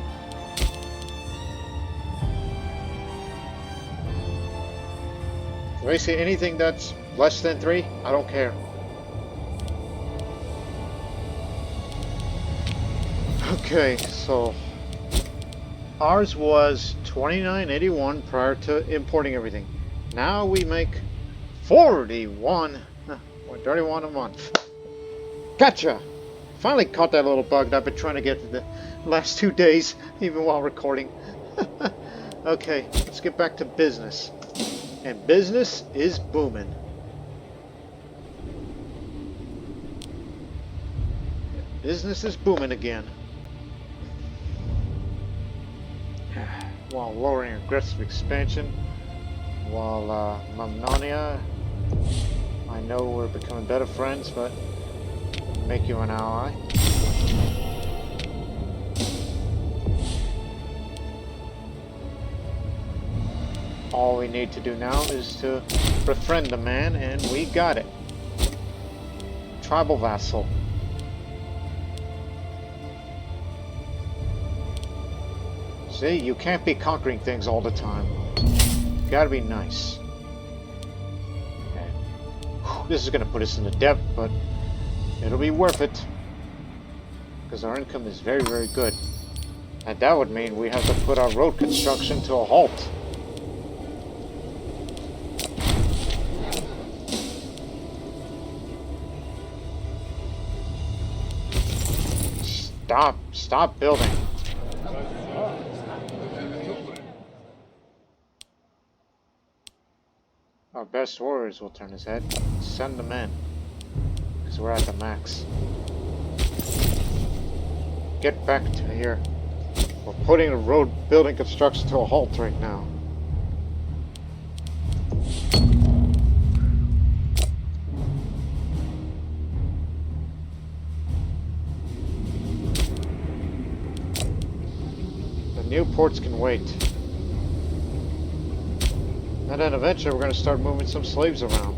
Basically, anything that's less than 3, I don't care. Okay, so ours was $29.81 prior to importing everything. Now we make 41, or 31 a month. Gotcha! Finally caught that little bug that I've been trying to get for the last 2 days, even while recording. Okay, let's get back to business. And business is booming. Business is booming again. While lowering aggressive expansion. While Mamnonia, I know we're becoming better friends, but make you an ally. All we need to do now is to befriend the man, and we got it. Tribal vassal. See, you can't be conquering things all the time. You gotta be nice. Okay. Whew, this is gonna put us into debt, but it'll be worth it. Because our income is very, very good. And that would mean we have to put our road construction to a halt. Stop building. Our best warriors will turn his head. Send them in. Because we're at the max. Get back to here. We're putting the road building construction to a halt right now. New ports can wait. And then eventually we're going to start moving some slaves around.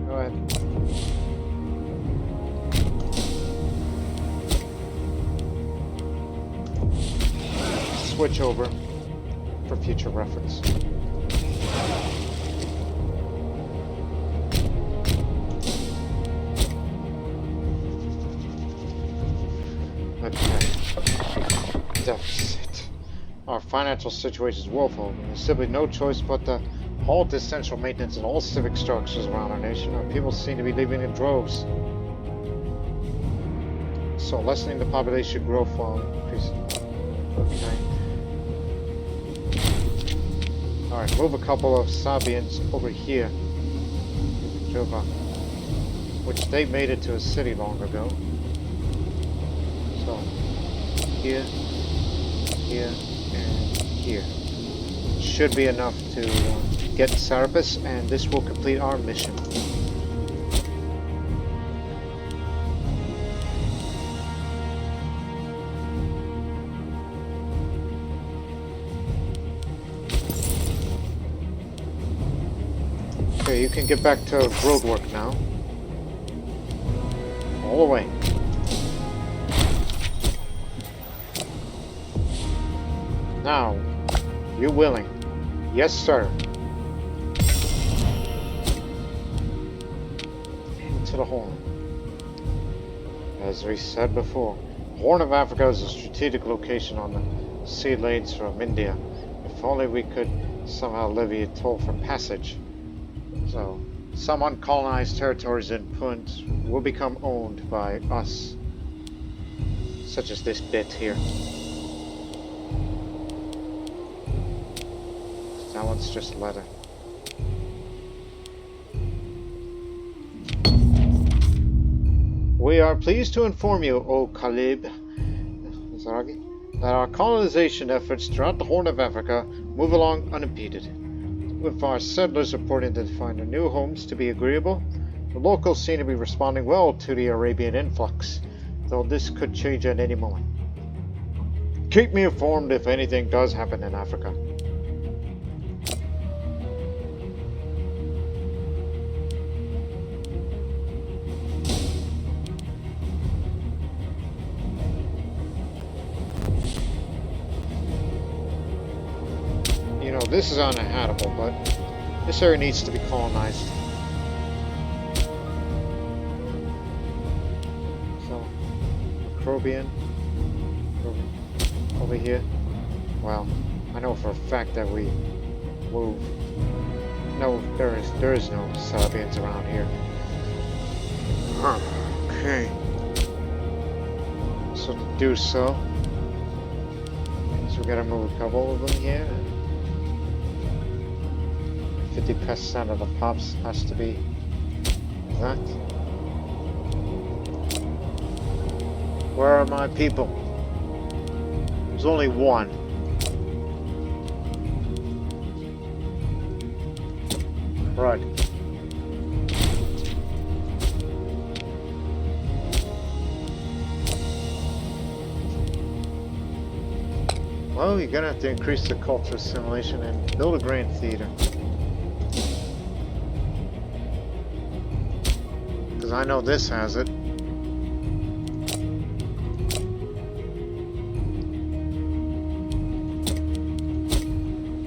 Go ahead. Switch over for future reference. Deficit. Our financial situation is woeful, and there's simply no choice but to halt essential maintenance in all civic structures around our nation. Our people seem to be leaving in droves. So lessening the population growth while increasing. Okay. Alright, move a couple of Sabaeans over here. Juba. Which they made it to a city long ago. So here, here, and here. Should be enough to get Serapis, and this will complete our mission. Okay, you can get back to road work now. All the way. Now, you willing? Yes, sir. Into the Horn. As we said before, Horn of Africa is a strategic location on the sea lanes from India. If only we could somehow levy a toll for passage. So, some uncolonized territories in Punt will become owned by us. Such as this bit here. that one's just leather. We are pleased to inform you, O Khalib, that our colonization efforts throughout the Horn of Africa move along unimpeded. With our settlers reporting to find their new homes to be agreeable, the locals seem to be responding well to the Arabian influx, though this could change at any moment. Keep me informed if anything does happen in Africa. You know, this is uninhabitable, but this area needs to be colonized. So, Microbian over here. Well, I know for a fact that we move. No, there is no Sabaeans around here. Okay. So to do so, we gotta move a couple of them here. 50% of the pops has to be that. Where are my people? There's only one. Right. Well, you're gonna have to increase the culture assimilation and build a grain theater. Because I know this has it.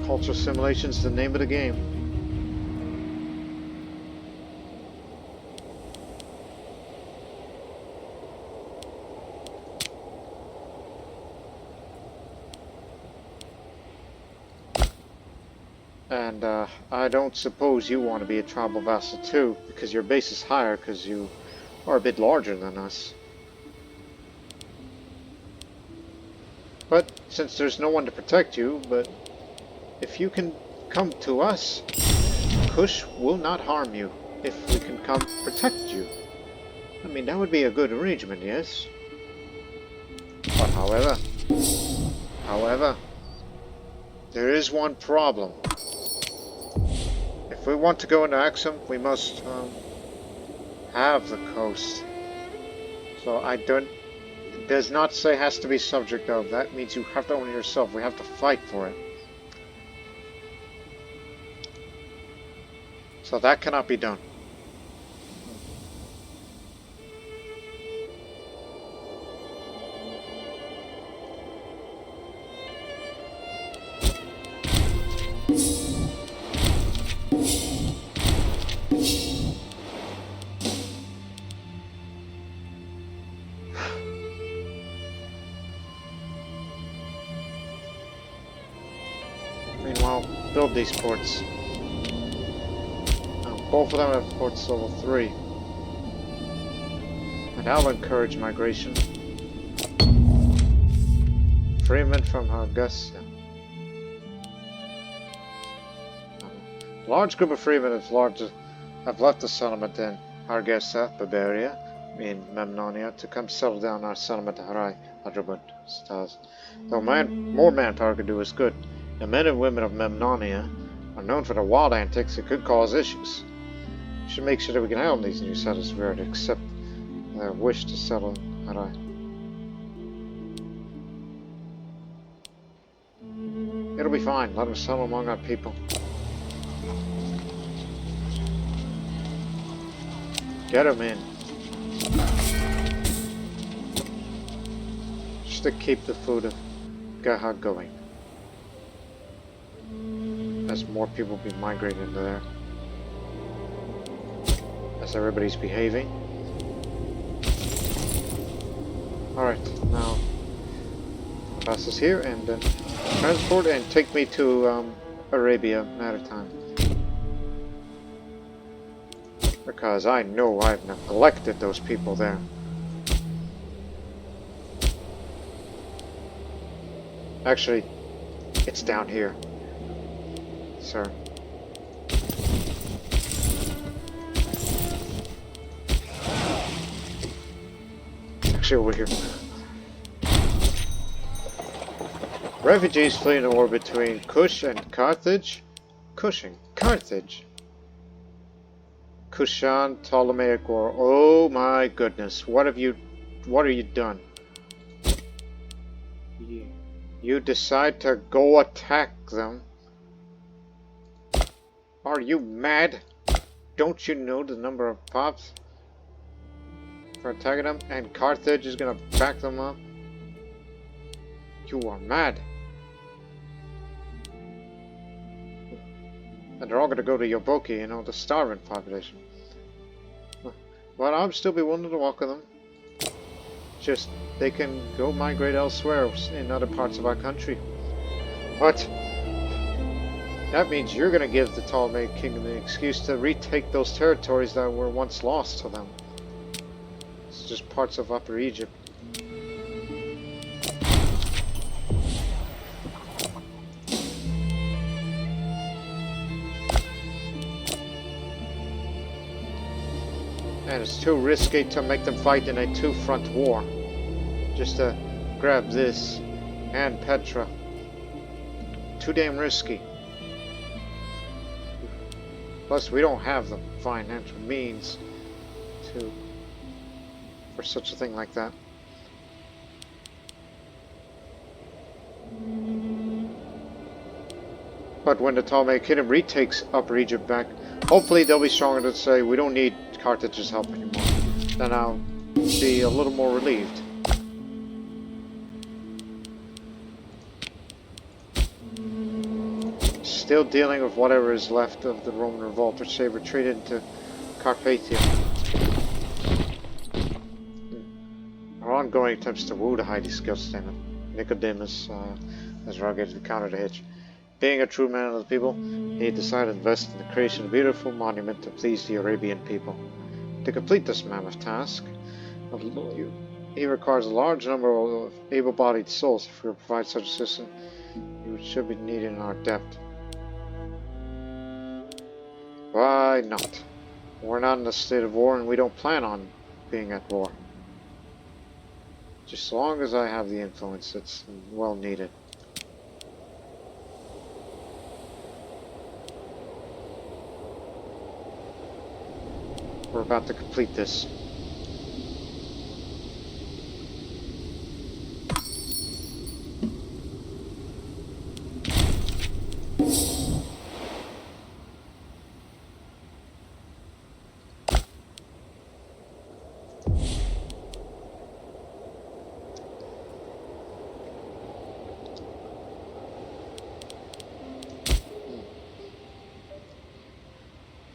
Culture assimilation's the name of the game. And I don't suppose you want to be a tribal vassal too, because your base is higher because you are a bit larger than us. But since there's no one to protect you, but if you can come to us, Kush will not harm you if we can come protect you. I mean, that would be a good arrangement, yes? But however, there is one problem. If we want to go into Axum, we must have the coast. So it does not say has to be subject of. That means you have to own it yourself. We have to fight for it. So that cannot be done. Meanwhile, build these ports. Both of them have ports level 3. And I'll encourage migration. Freemen from Augusta. A large group of freemen have left the settlement in Hargeisa, Bavaria, in Memnonia, to come settle down our settlement Harai, Hyderabad, Stars. Though more manpower could do us good, the men and women of Memnonia are known for their wild antics that could cause issues. We should make sure that we can handle these new settlers if we are to accept their wish to settle in Harai. It'll be fine. Let them settle among our people. Get them in. Just to keep the food of Gaha going. As more people be migrating into there. As everybody's behaving. Alright, now pass this here and then transport and take me to Arabia, Maritime. Because I know I've neglected those people there. Actually, it's down here. sir. Actually, over here. Refugees fleeing the war between Kush and Carthage. Cushing, Carthage. Kushan Ptolemaic War. Oh my goodness! What are you done? You decide to go attack them? Are you mad? Don't you know the number of pops for attacking them? And Carthage is gonna back them up? You are mad. And they're all gonna go to Yoboki, you know, the starving population. But I'll still be willing to walk with them. Just, they can go migrate elsewhere in other parts of our country. But that means you're gonna give the Ptolemaic Kingdom the excuse to retake those territories that were once lost to them. It's just parts of Upper Egypt. And it's too risky to make them fight in a two-front war. Just to grab this and Petra. Too damn risky. Plus, we don't have the financial means for such a thing like that. But when the Ptolemaic Kingdom retakes Upper Egypt back, hopefully they'll be stronger to say we don't need Carthage's help anymore. Then I'll be a little more relieved. Still dealing with whatever is left of the Roman revolt, which they retreated into Carpathia. Our ongoing attempts to woo the highly skilled statement. Nicodemus has rugged to counter the hitch. Being a true man of the people, he decided to invest in the creation of a beautiful monument to please the Arabian people. To complete this mammoth task, he requires a large number of able-bodied souls. If we provide such assistance, you should be needed in our depth. Why not? We're not in a state of war, and we don't plan on being at war. Just as long as I have the influence, it's well needed. We're about to complete this.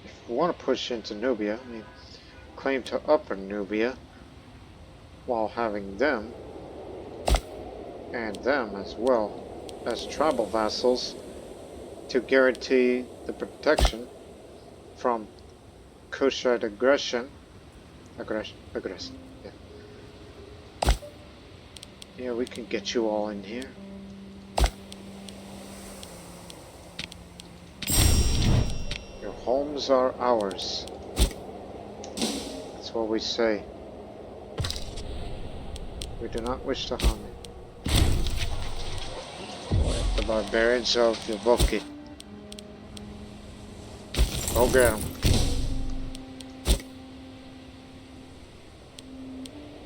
If we want to push into Nubia, I mean, claim to Upper Nubia while having them and them as well as tribal vassals to guarantee the protection from Kushite aggression. Yeah, we can get you all in here. Your homes are ours. That's what we say. We do not wish to harm you. Like the barbarians of Yoboki. Go get them.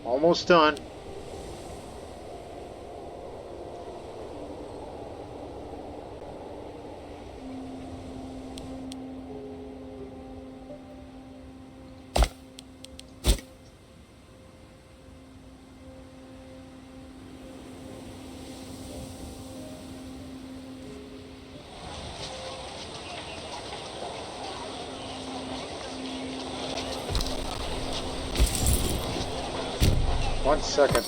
Almost done. One second.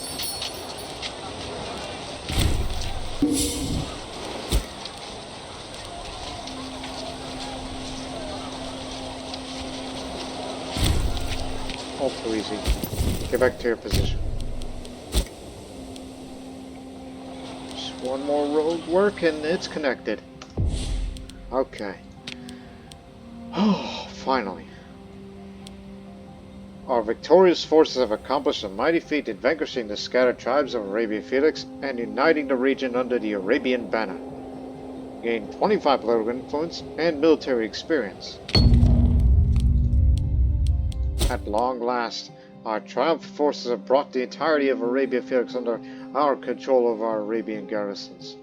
All too easy. Get back to your position. Just one more road work and it's connected. Okay. Oh, finally. Our victorious forces have accomplished a mighty feat in vanquishing the scattered tribes of Arabia Felix and uniting the region under the Arabian banner. Gained 25 political influence and military experience. At long last, our triumphant forces have brought the entirety of Arabia Felix under our control of our Arabian garrisons.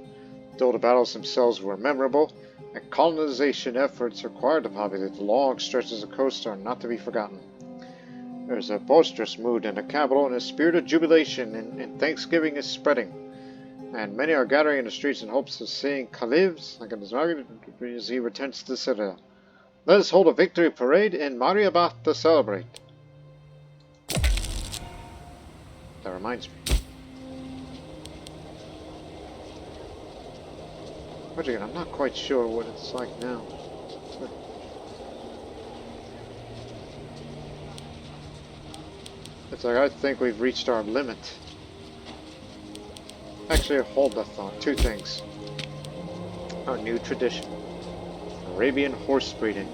Though the battles themselves were memorable, and colonization efforts required to populate the long stretches of coast are not to be forgotten. There is a boisterous mood in the capital, and a spirit of jubilation and thanksgiving is spreading. And many are gathering in the streets in hopes of seeing Khalif's as he returns to the citadel. Let us hold a victory parade in Mariabat to celebrate. That reminds me. But again, I'm not quite sure what it's like now. It's like I think we've reached our limit. Actually, hold that thought. Two things. Our new tradition. Arabian horse breeding.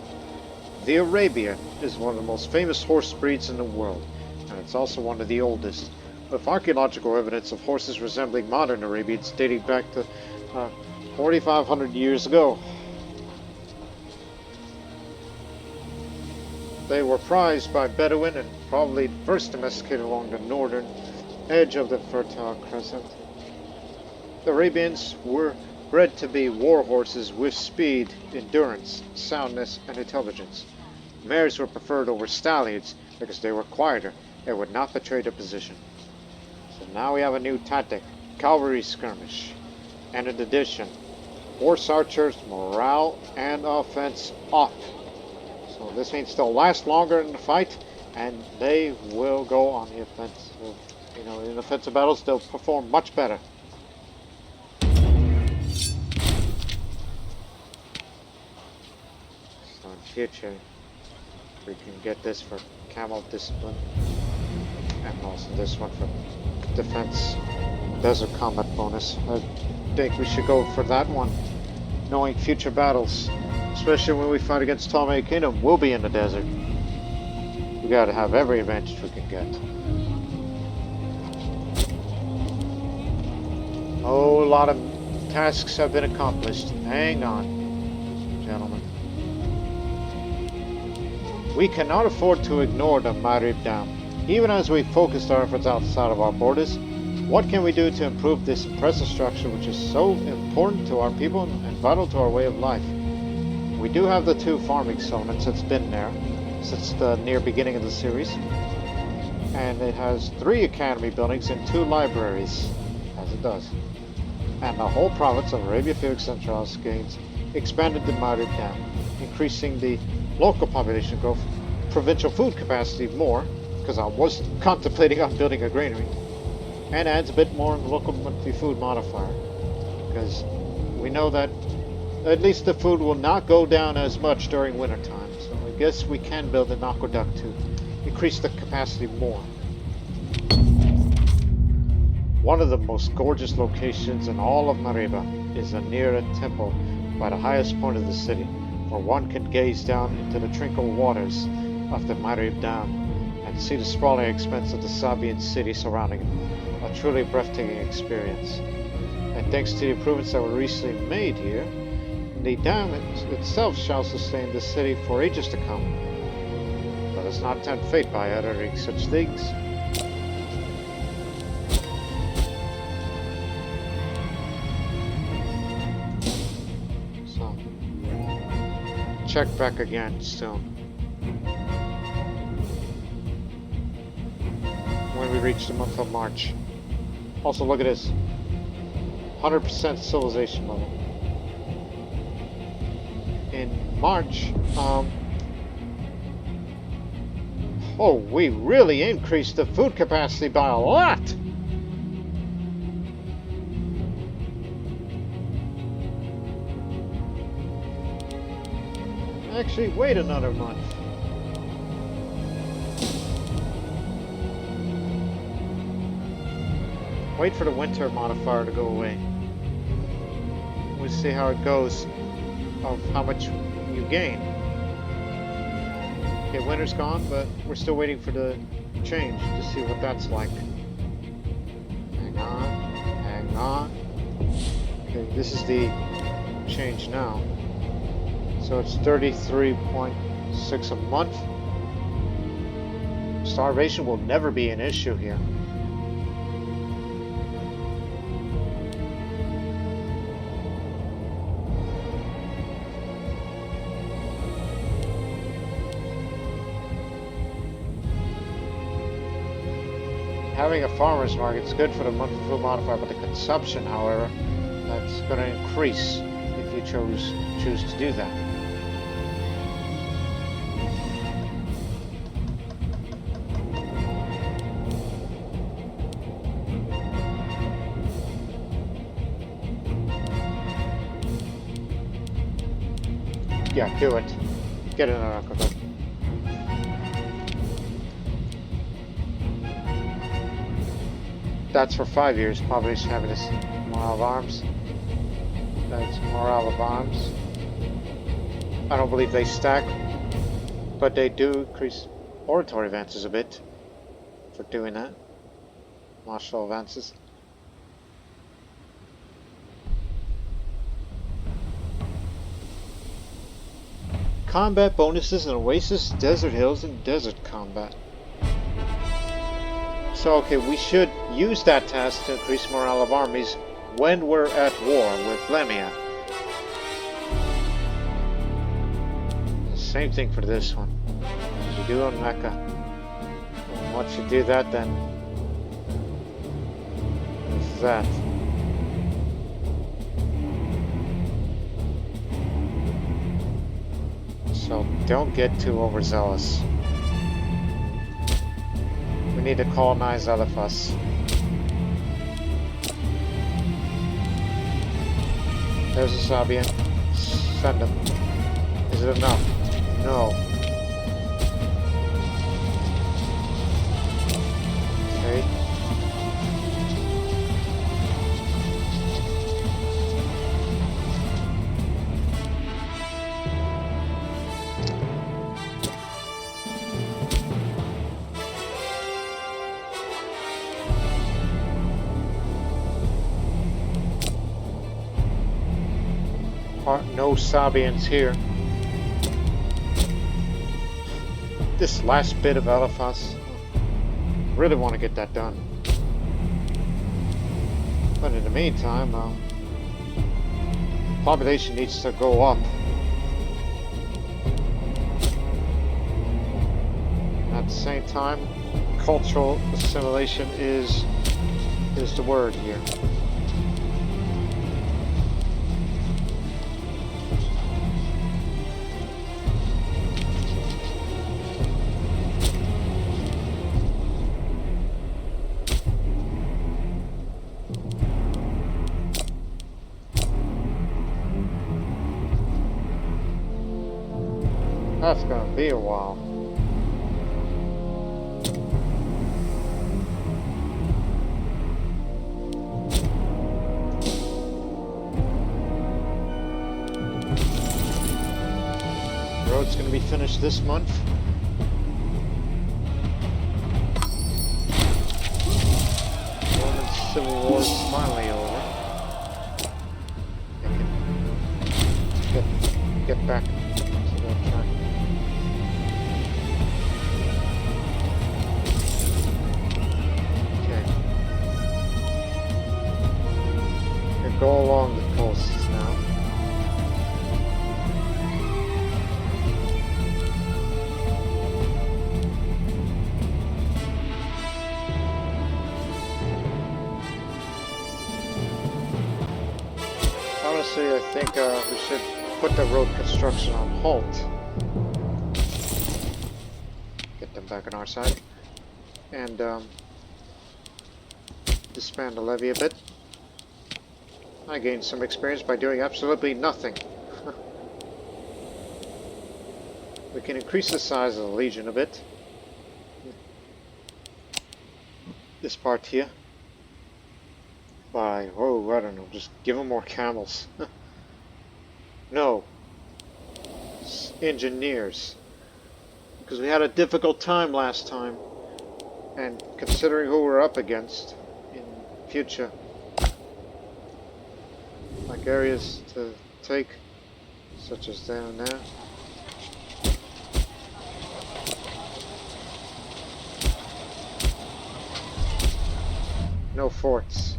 The Arabian is one of the most famous horse breeds in the world, and it's also one of the oldest, with archaeological evidence of horses resembling modern Arabians dating back to 4,500 years ago. They were prized by Bedouin and probably first domesticated along the northern edge of the Fertile Crescent. The Arabians were bred to be war horses with speed, endurance, soundness, and intelligence. Mares were preferred over stallions because they were quieter and would not betray their position. So now we have a new tactic, cavalry skirmish. And in addition, horse archers, morale and offense up. So this means they'll last longer in the fight, and they will go on the offensive. You know, in offensive battles, they'll perform much better. So in future, we can get this for camel discipline, and also this one for defense, desert combat bonus. I think we should go for that one, knowing future battles. Especially when we fight against Ptolemaic Kingdom, we'll be in the desert. We gotta have every advantage we can get. Oh, a lot of tasks have been accomplished. Hang on, gentlemen. We cannot afford to ignore the Maghrib Dam. Even as we focused our efforts outside of our borders, what can we do to improve this impressive structure which is so important to our people and vital to our way of life? We do have the 2 farming settlements that's been there since the near beginning of the series. And it has 3 academy buildings and 2 libraries, as it does. And the whole province of Arabia Felix Centralis gains expanded the Maghrib Dam, increasing the local population growth, provincial food capacity more, because I was contemplating on building a granary, and adds a bit more in the local monthly food modifier, because we know that at least the food will not go down as much during winter time, so I guess we can build an aqueduct to increase the capacity more. One of the most gorgeous locations in all of Mariba is near a temple by the highest point of the city, where one can gaze down into the tranquil waters of the Maghrib Dam and see the sprawling expanse of the Sabaean city surrounding it. A truly breathtaking experience. And thanks to the improvements that were recently made here, the dam itself shall sustain the city for ages to come. Let us not tempt fate by uttering such things. So, check back again soon. When we reach the month of March. Also, look at this. 100% civilization level. In March, oh, we really increased the food capacity by a lot! Actually, wait another month. Wait for the winter modifier to go away. We'll see how it goes. of how much you gain. Okay, winter's gone, but we're still waiting for the change to see what that's like. Hang on, hang on. Okay, this is the change now. So it's 33.6 a month. Starvation will never be an issue here. Having a farmer's market is good for the monthly food modifier, but the consumption, however, that's going to increase if you choose to do that. Yeah, do it. Get it on alcohol. That's for 5 years. Population happiness. Morale of arms. That's morale of arms. I don't believe they stack, but they do increase oratory advances a bit for doing that. Martial advances. Combat bonuses in Oasis, Desert Hills, and Desert Combat. So, okay, we should use that task to increase morale of armies when we're at war with Lemia. Same thing for this one, as you do on Mecca. And once you do that, then there's that. So don't get too overzealous. We need to colonize Elephas. There's a Sabaean. Send him. Is it enough? No. Okay. No Sabaeans here. This last bit of Elephas, really want to get that done. But in the meantime, population needs to go up. At the same time, cultural assimilation is the word here. That's gonna be a while. Road's gonna be finished this month. Roman Civil War is finally over. I can get back to the track. Go along the coasts now. Honestly, I think we should put the road construction on halt. Get them back on our side. And disband the levy a bit. I gained some experience by doing absolutely nothing. We can increase the size of the Legion a bit. This part here. By, oh, I don't know, just give them more camels. No, engineers. Because we had a difficult time last time. And considering who we're up against in future, like areas to take, such as down there. No forts.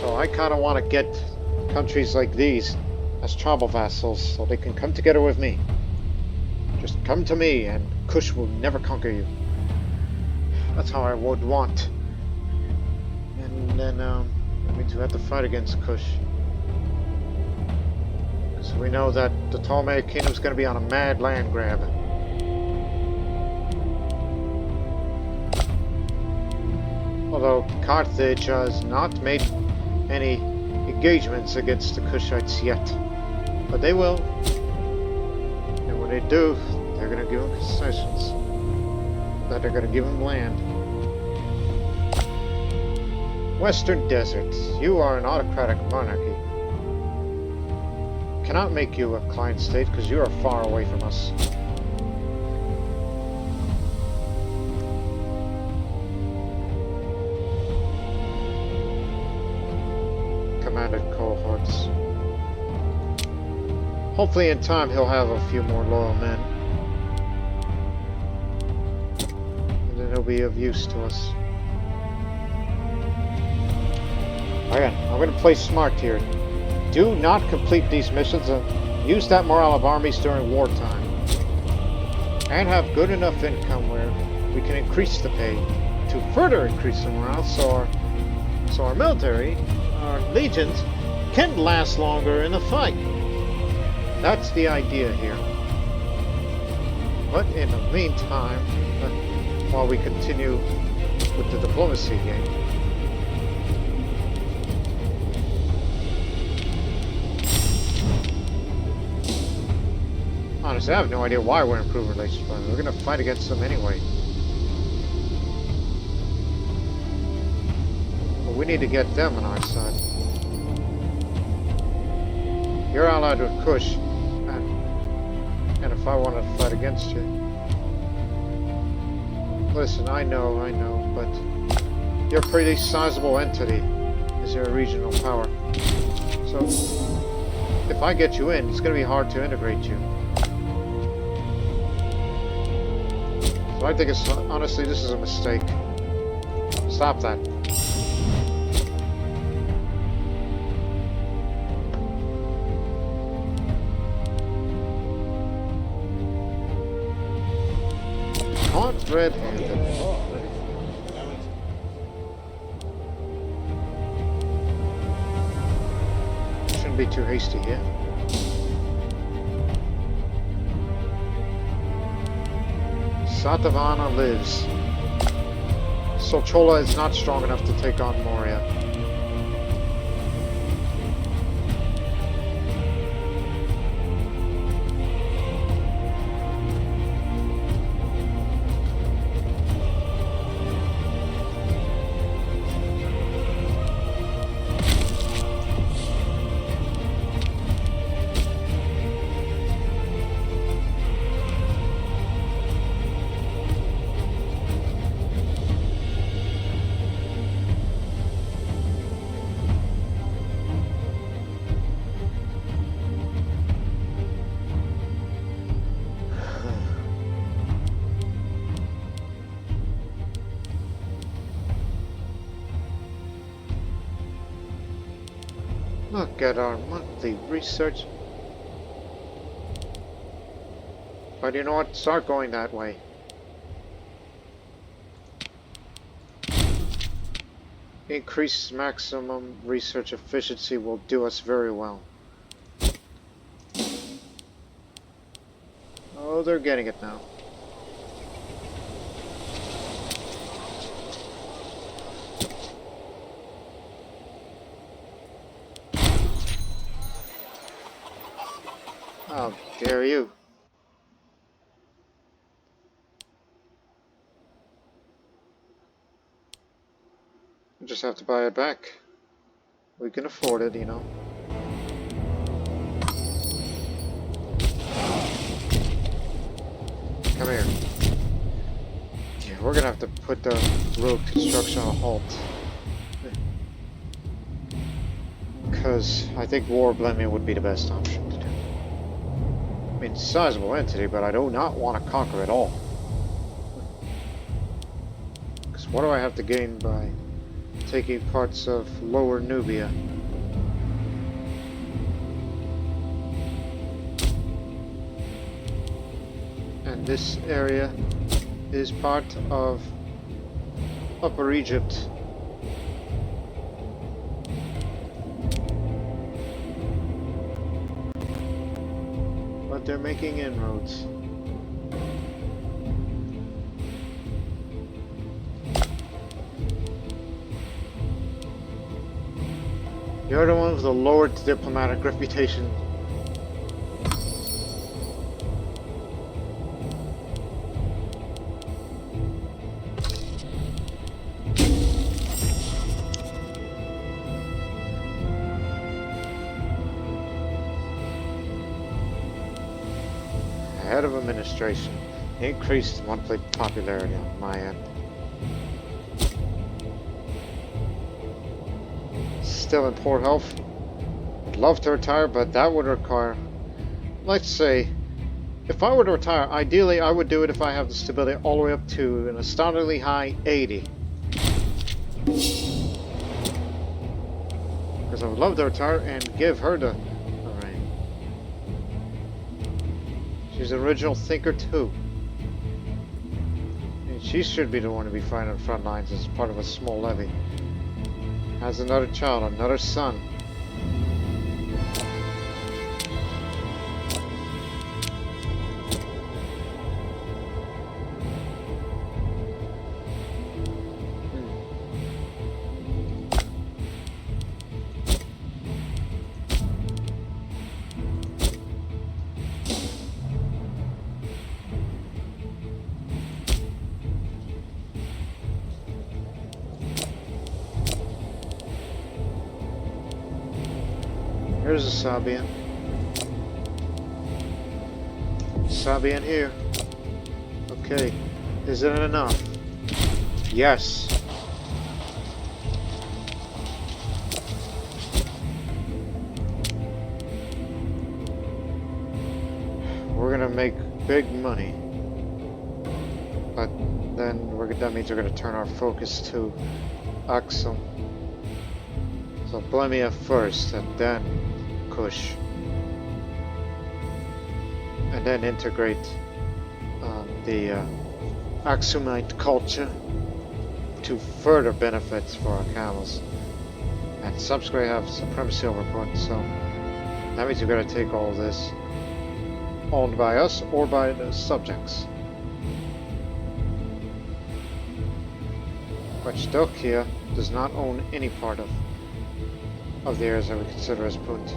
So I kind of want to get countries like these as tribal vassals so they can come together with me. Just come to me and Kush will never conquer you. That's how I would want. And then that means we have to fight against Kush. Because we know that the Ptolemaic Kingdom is going to be on a mad land grab. Although Carthage has not made any engagements against the Kushites yet. But they will. And when they do, they're going to give them concessions. That they're going to give them land. Western Desert, you are an autocratic monarchy. Cannot make you a client state because you are far away from us. Commanded cohorts. Hopefully in time he'll have a few more loyal men. And then he'll be of use to us. Again, I'm going to play smart here. Do not complete these missions and use that morale of armies during wartime. And have good enough income where we can increase the pay to further increase the morale so our military, our legions, can last longer in the fight. That's the idea here. But in the meantime, while we continue with the diplomacy game, honestly, I have no idea why we're improving relations, but we're going to fight against them anyway. But we need to get them on our side. You're allied with Kush, and if I want to fight against you... Listen, I know, but you're a pretty sizable entity as your regional power. So, if I get you in, it's going to be hard to integrate you. So I think it's, honestly, this is a mistake. Stop that. Caught red-handed. Shouldn't be too hasty here. Satavana lives. Solchola is not strong enough to take on Moria. Look at our monthly research. But you know what? Start going that way. Increased maximum research efficiency will do us very well. Oh, they're getting it now. How dare you? I'm just just have to buy it back. We can afford it, you know. Come here. Yeah, we're gonna have to put the road construction on a halt. Because I think war blaming would be the best option to do. I mean, sizable entity, but I do not want to conquer it all. Because what do I have to gain by taking parts of Lower Nubia? And this area is part of Upper Egypt. But they're making inroads. You're the one with the lowered diplomatic reputation. Head of administration. Increased monthly popularity on my end. Still in poor health. I'd love to retire, but that would require, let's say, if I were to retire, ideally I would do it if I have the stability all the way up to an astoundingly high 80. Because I would love to retire and give her the reign. She's an original thinker too. And she should be the one to be fighting on the front lines as part of a small levy. Has another child, another son. Here's a Sabaean. Sabaean here. Okay. Is it enough? Yes. We're gonna make big money. But then that means we're gonna turn our focus to Axum. So Blemia first, and then Kush, and then integrate the Aksumite culture to further benefits for our camels. And subsequently have supremacy over points, so that means we've got to take all of this owned by us or by the subjects. But Stokia does not own any part of the areas that we consider as punt.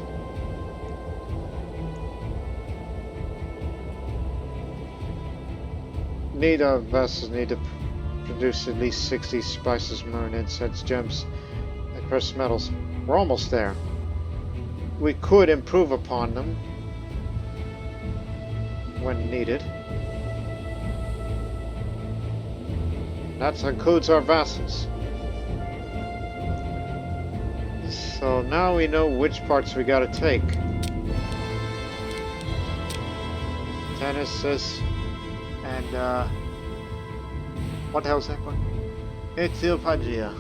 Vassals need to produce at least 60 spices, myrrh, incense, gems, and precious metals. We're almost there. We could improve upon them when needed. That includes our vassals. So now we know which parts we gotta take. Genesis and what the hell's that one? Ethiopia.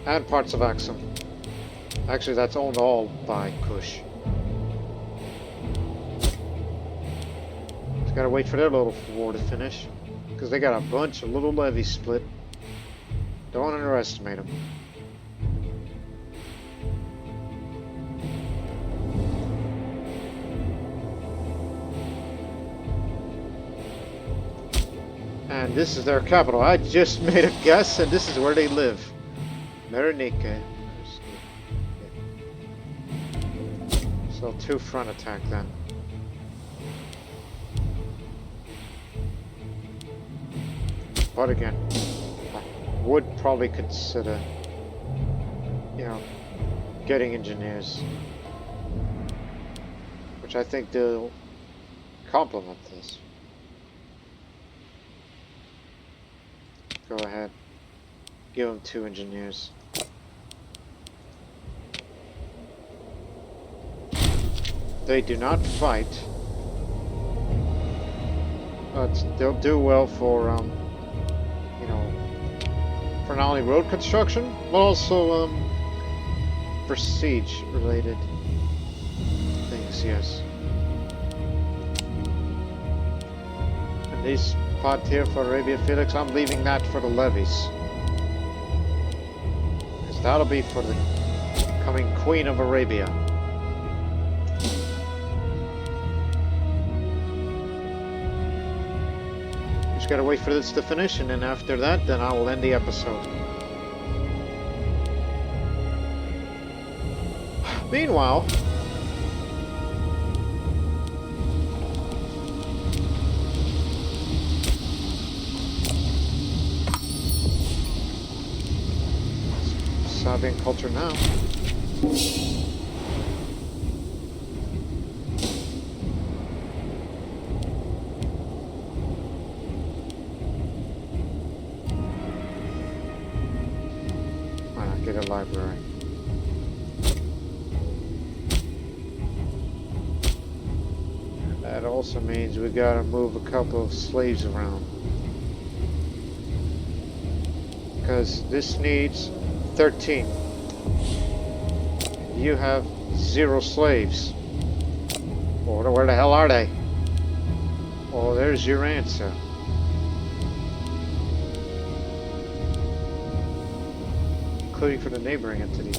And parts of Axum. Actually, that's owned all by Kush. Just gotta wait for their little war to finish, because they got a bunch of little levies split. Don't underestimate them. And this is their capital. I just made a guess, and this is where they live. Merenike. So 2 front attack then. But again, I would probably consider know, getting engineers. Which I think they'll complement this. Go ahead. Give them 2 engineers. They do not fight. But they'll do well for, you know, for not only road construction, but also, for siege-related things, yes. And this part here for Arabia Felix, I'm leaving that for the levies. Because that'll be for the coming Queen of Arabia. Just gotta wait for this to finish, and then after that, then I will end the episode. Meanwhile, Sabaean culture now. Why not get a library? That also means we gotta move a couple of slaves around. Because this needs 13. You have 0 slaves. Well, where the hell are they? Oh, there's your answer. Including for the neighboring entity.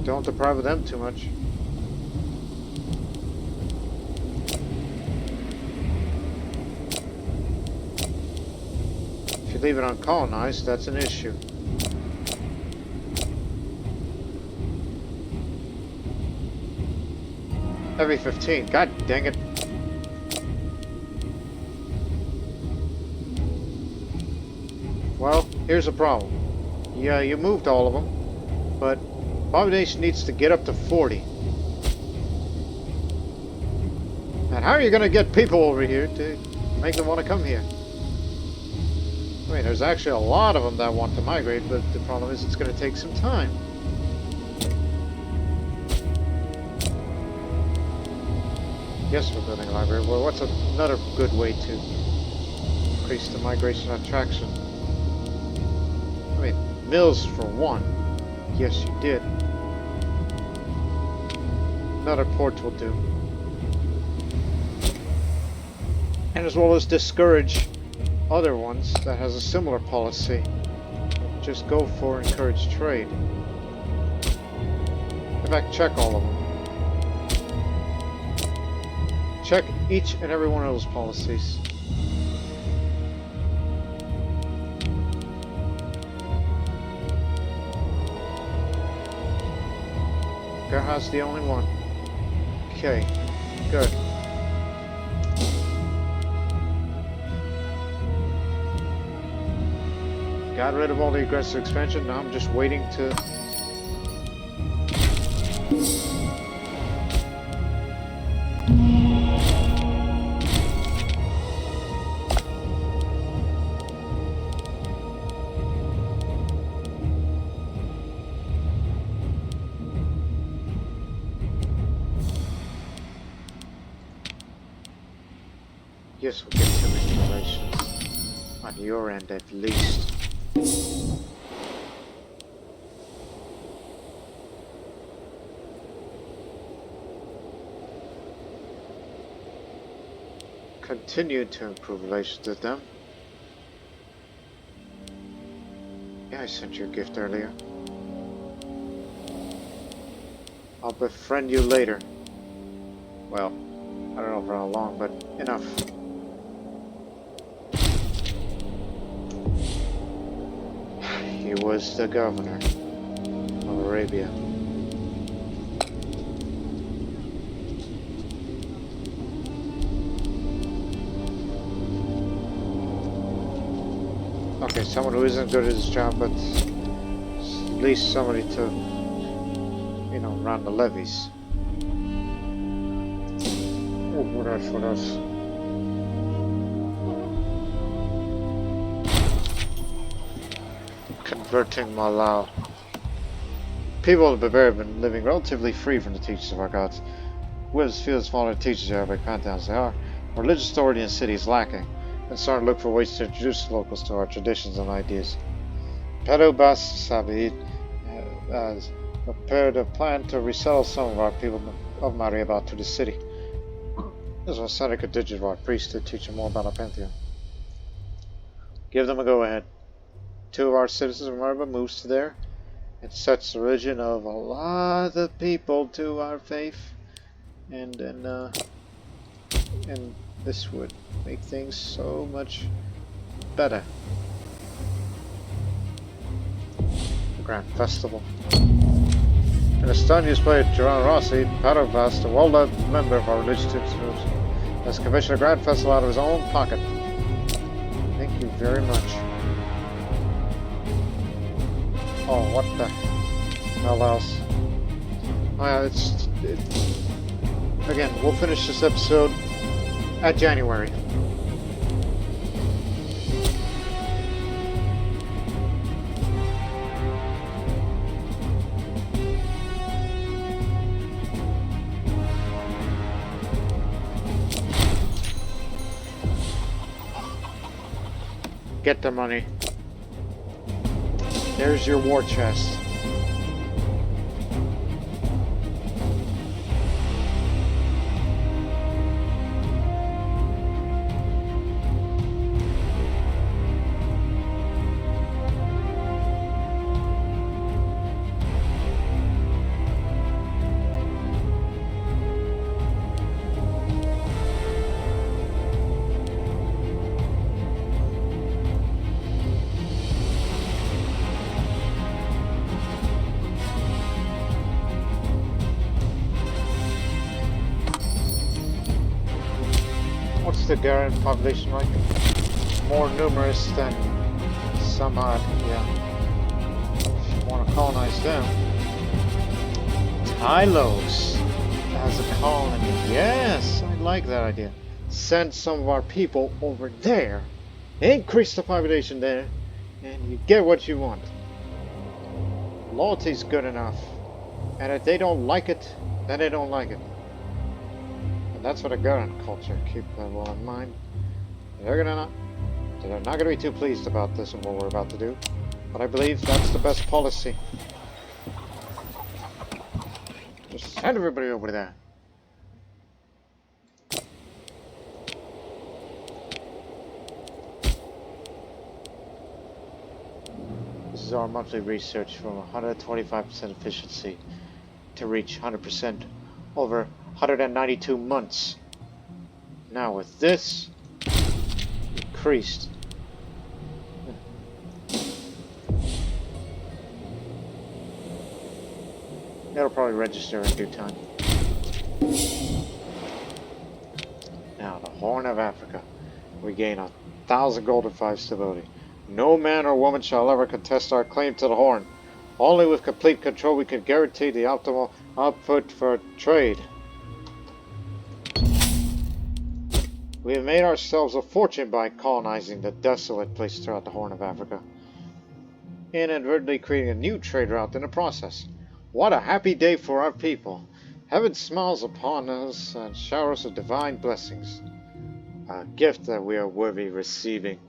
Don't deprive them too much. If you leave it uncolonized, that's an issue. Every 15. God dang it. Well, here's the problem. Yeah, you moved all of them, but Abomination needs to get up to 40. And how are you going to get people over here to make them want to come here? I mean, there's actually a lot of them that want to migrate, but the problem is it's going to take some time. Yes, we're building a library. Well, what's another good way to increase the migration attraction? I mean, mills for one. Yes, you did. Another port will do. And as well as discourage other ones that has a similar policy. Just go for encourage trade. In fact, check all of them. Check each and every one of those policies. Gerhard's the only one. Okay, good. Got rid of all the aggressive expansion. Now I'm just waiting to... Yes, we'll get some installations. On your end, at least. Continue to improve relations with them. Yeah, I sent you a gift earlier. I'll befriend you later. Well, I don't know for how long, but enough. was the governor of Arabia. Okay, someone who isn't good at his job, but at least somebody to, you know, run the levies. Oh, what else, what else? Converting Malau. People of Bavaria have been living relatively free from the teachings of our gods. Whoever's few smaller teaches the Arabic pantheons they are, religious authority in the city is lacking, and starting to look for ways to introduce locals to our traditions and ideas. Pedobas Sabaean has prepared a plan to resettle some of our people of Mariabat to the city. This will send a contingent of our priests to teach them more about our pantheon. Give them a go-ahead. 2 of our citizens of Mariabat moves to there. It sets the religion of a lot of people to our faith, and then and this would make things so much better. The Grand Festival. In a stun used by Geron Rossi, Padovast, a well-loved member of our religious institution, has commissioned a Grand Festival out of his own pocket. Thank you very much. Oh, what the hell else? Oh yeah, again, we'll finish this episode at January. Get the money. There's your war chest. The Garen population like more numerous than some odd, yeah. If you want to colonize them. Tylos as a colony. Yes, I like that idea. Send some of our people over there, increase the population there, and you get what you want. Loyalty's good enough. And if they don't like it, then they don't like it. That's what a Garen culture. Keep that well in mind. They're not gonna be too pleased about this and what we're about to do. But I believe that's the best policy. Just send everybody over there. This is our monthly research from 125% efficiency to reach 100% over 192 months. Now with this increased, it'll probably register in due time. Now the Horn of Africa. We gain 1,000 gold and 5 stability. No man or woman shall ever contest our claim to the Horn. Only with complete control we can guarantee the optimal output for trade. We have made ourselves a fortune by colonizing the desolate places throughout the Horn of Africa, inadvertently creating a new trade route in the process. What a happy day for our people! Heaven smiles upon us and showers of divine blessings. A gift that we are worthy receiving.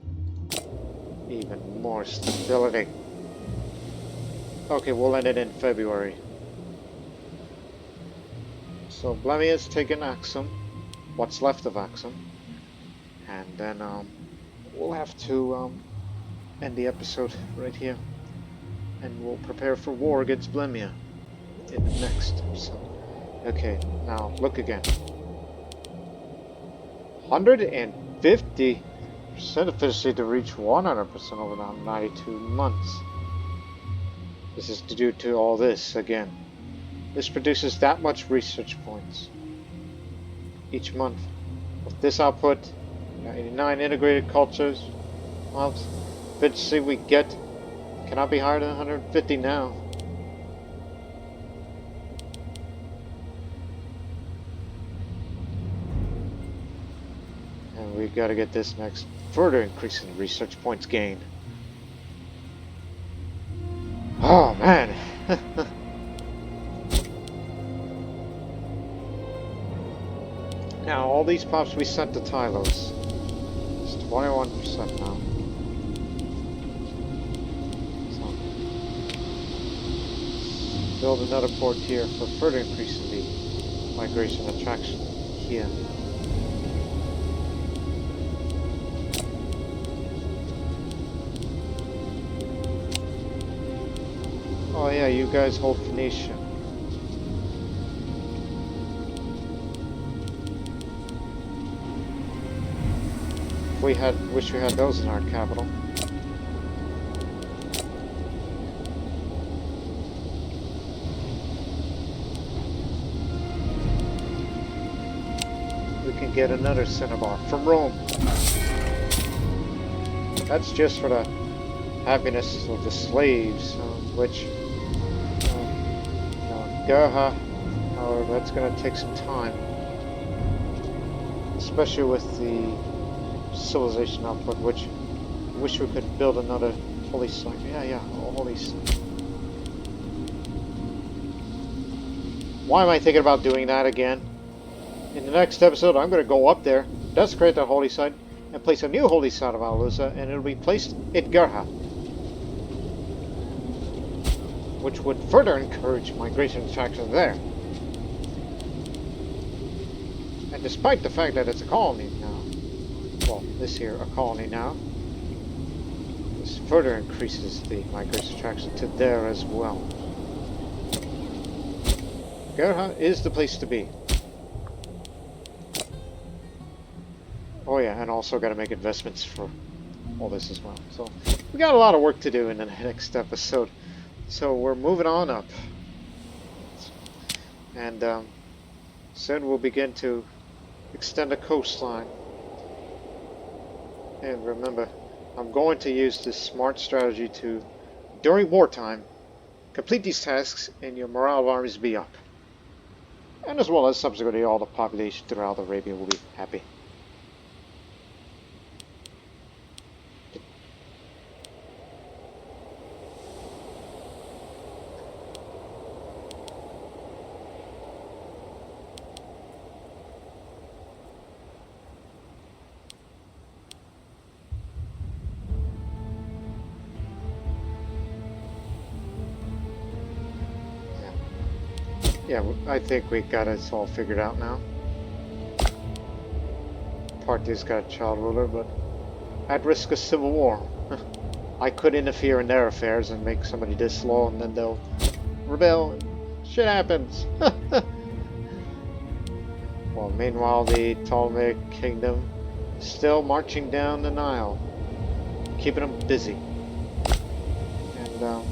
Even more stability. Okay, we'll end it in February. So Blemia's taken Axum, what's left of Axum. And then we'll have to end the episode right here. And we'll prepare for war against Blemia in the next episode. Okay, now look again. 150% efficiency to reach 100% over the 92 months. This is due to all this again. This produces that much research points each month. With this output, 89 integrated cultures. Well, efficiency we get cannot be higher than 150 now. And we gotta get this next, further increasing research points gained. Oh man! Now all these pops we sent to Tylos. It's 21% now. So, build another port here for further increasing the migration attraction here. Oh yeah, you guys hold Phoenicia. Wish we had those in our capital. We can get another cinnabar from Rome. That's just for the happiness of the slaves, which Gerha, however, that's going to take some time, especially with the civilization output, which I wish we could build another holy site. Yeah, holy site. Why am I thinking about doing that again? In the next episode, I'm going to go up there, desecrate that holy site, and place a new holy site of Alusa, and it'll be placed at Gerha, which would further encourage migration attraction there. And despite the fact that it's a colony now, well, this here, a colony now, this further increases the migration attraction to there as well. Gerha is the place to be. Oh yeah, and also got to make investments for all this as well. So we got a lot of work to do in the next episode. So we're moving on up. And soon we'll begin to extend the coastline. And remember, I'm going to use this smart strategy to, during wartime, complete these tasks and your morale of armies be up. And as well as subsequently all the population throughout Arabia will be happy. Yeah, I think we got it all figured out now. Party's got a child ruler, but at risk of civil war. I could interfere in their affairs and make somebody disloyal, and then they'll rebel, and shit happens. Well, meanwhile, the Ptolemaic kingdom is still marching down the Nile, keeping them busy. And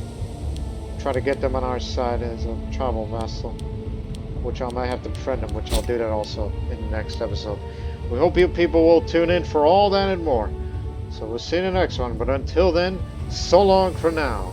try to get them on our side as a tribal vassal, which I might have to befriend them, which I'll do that also in the next episode. We hope you people will tune in for all that and more. So we'll see you in the next one, but until then, so long for now.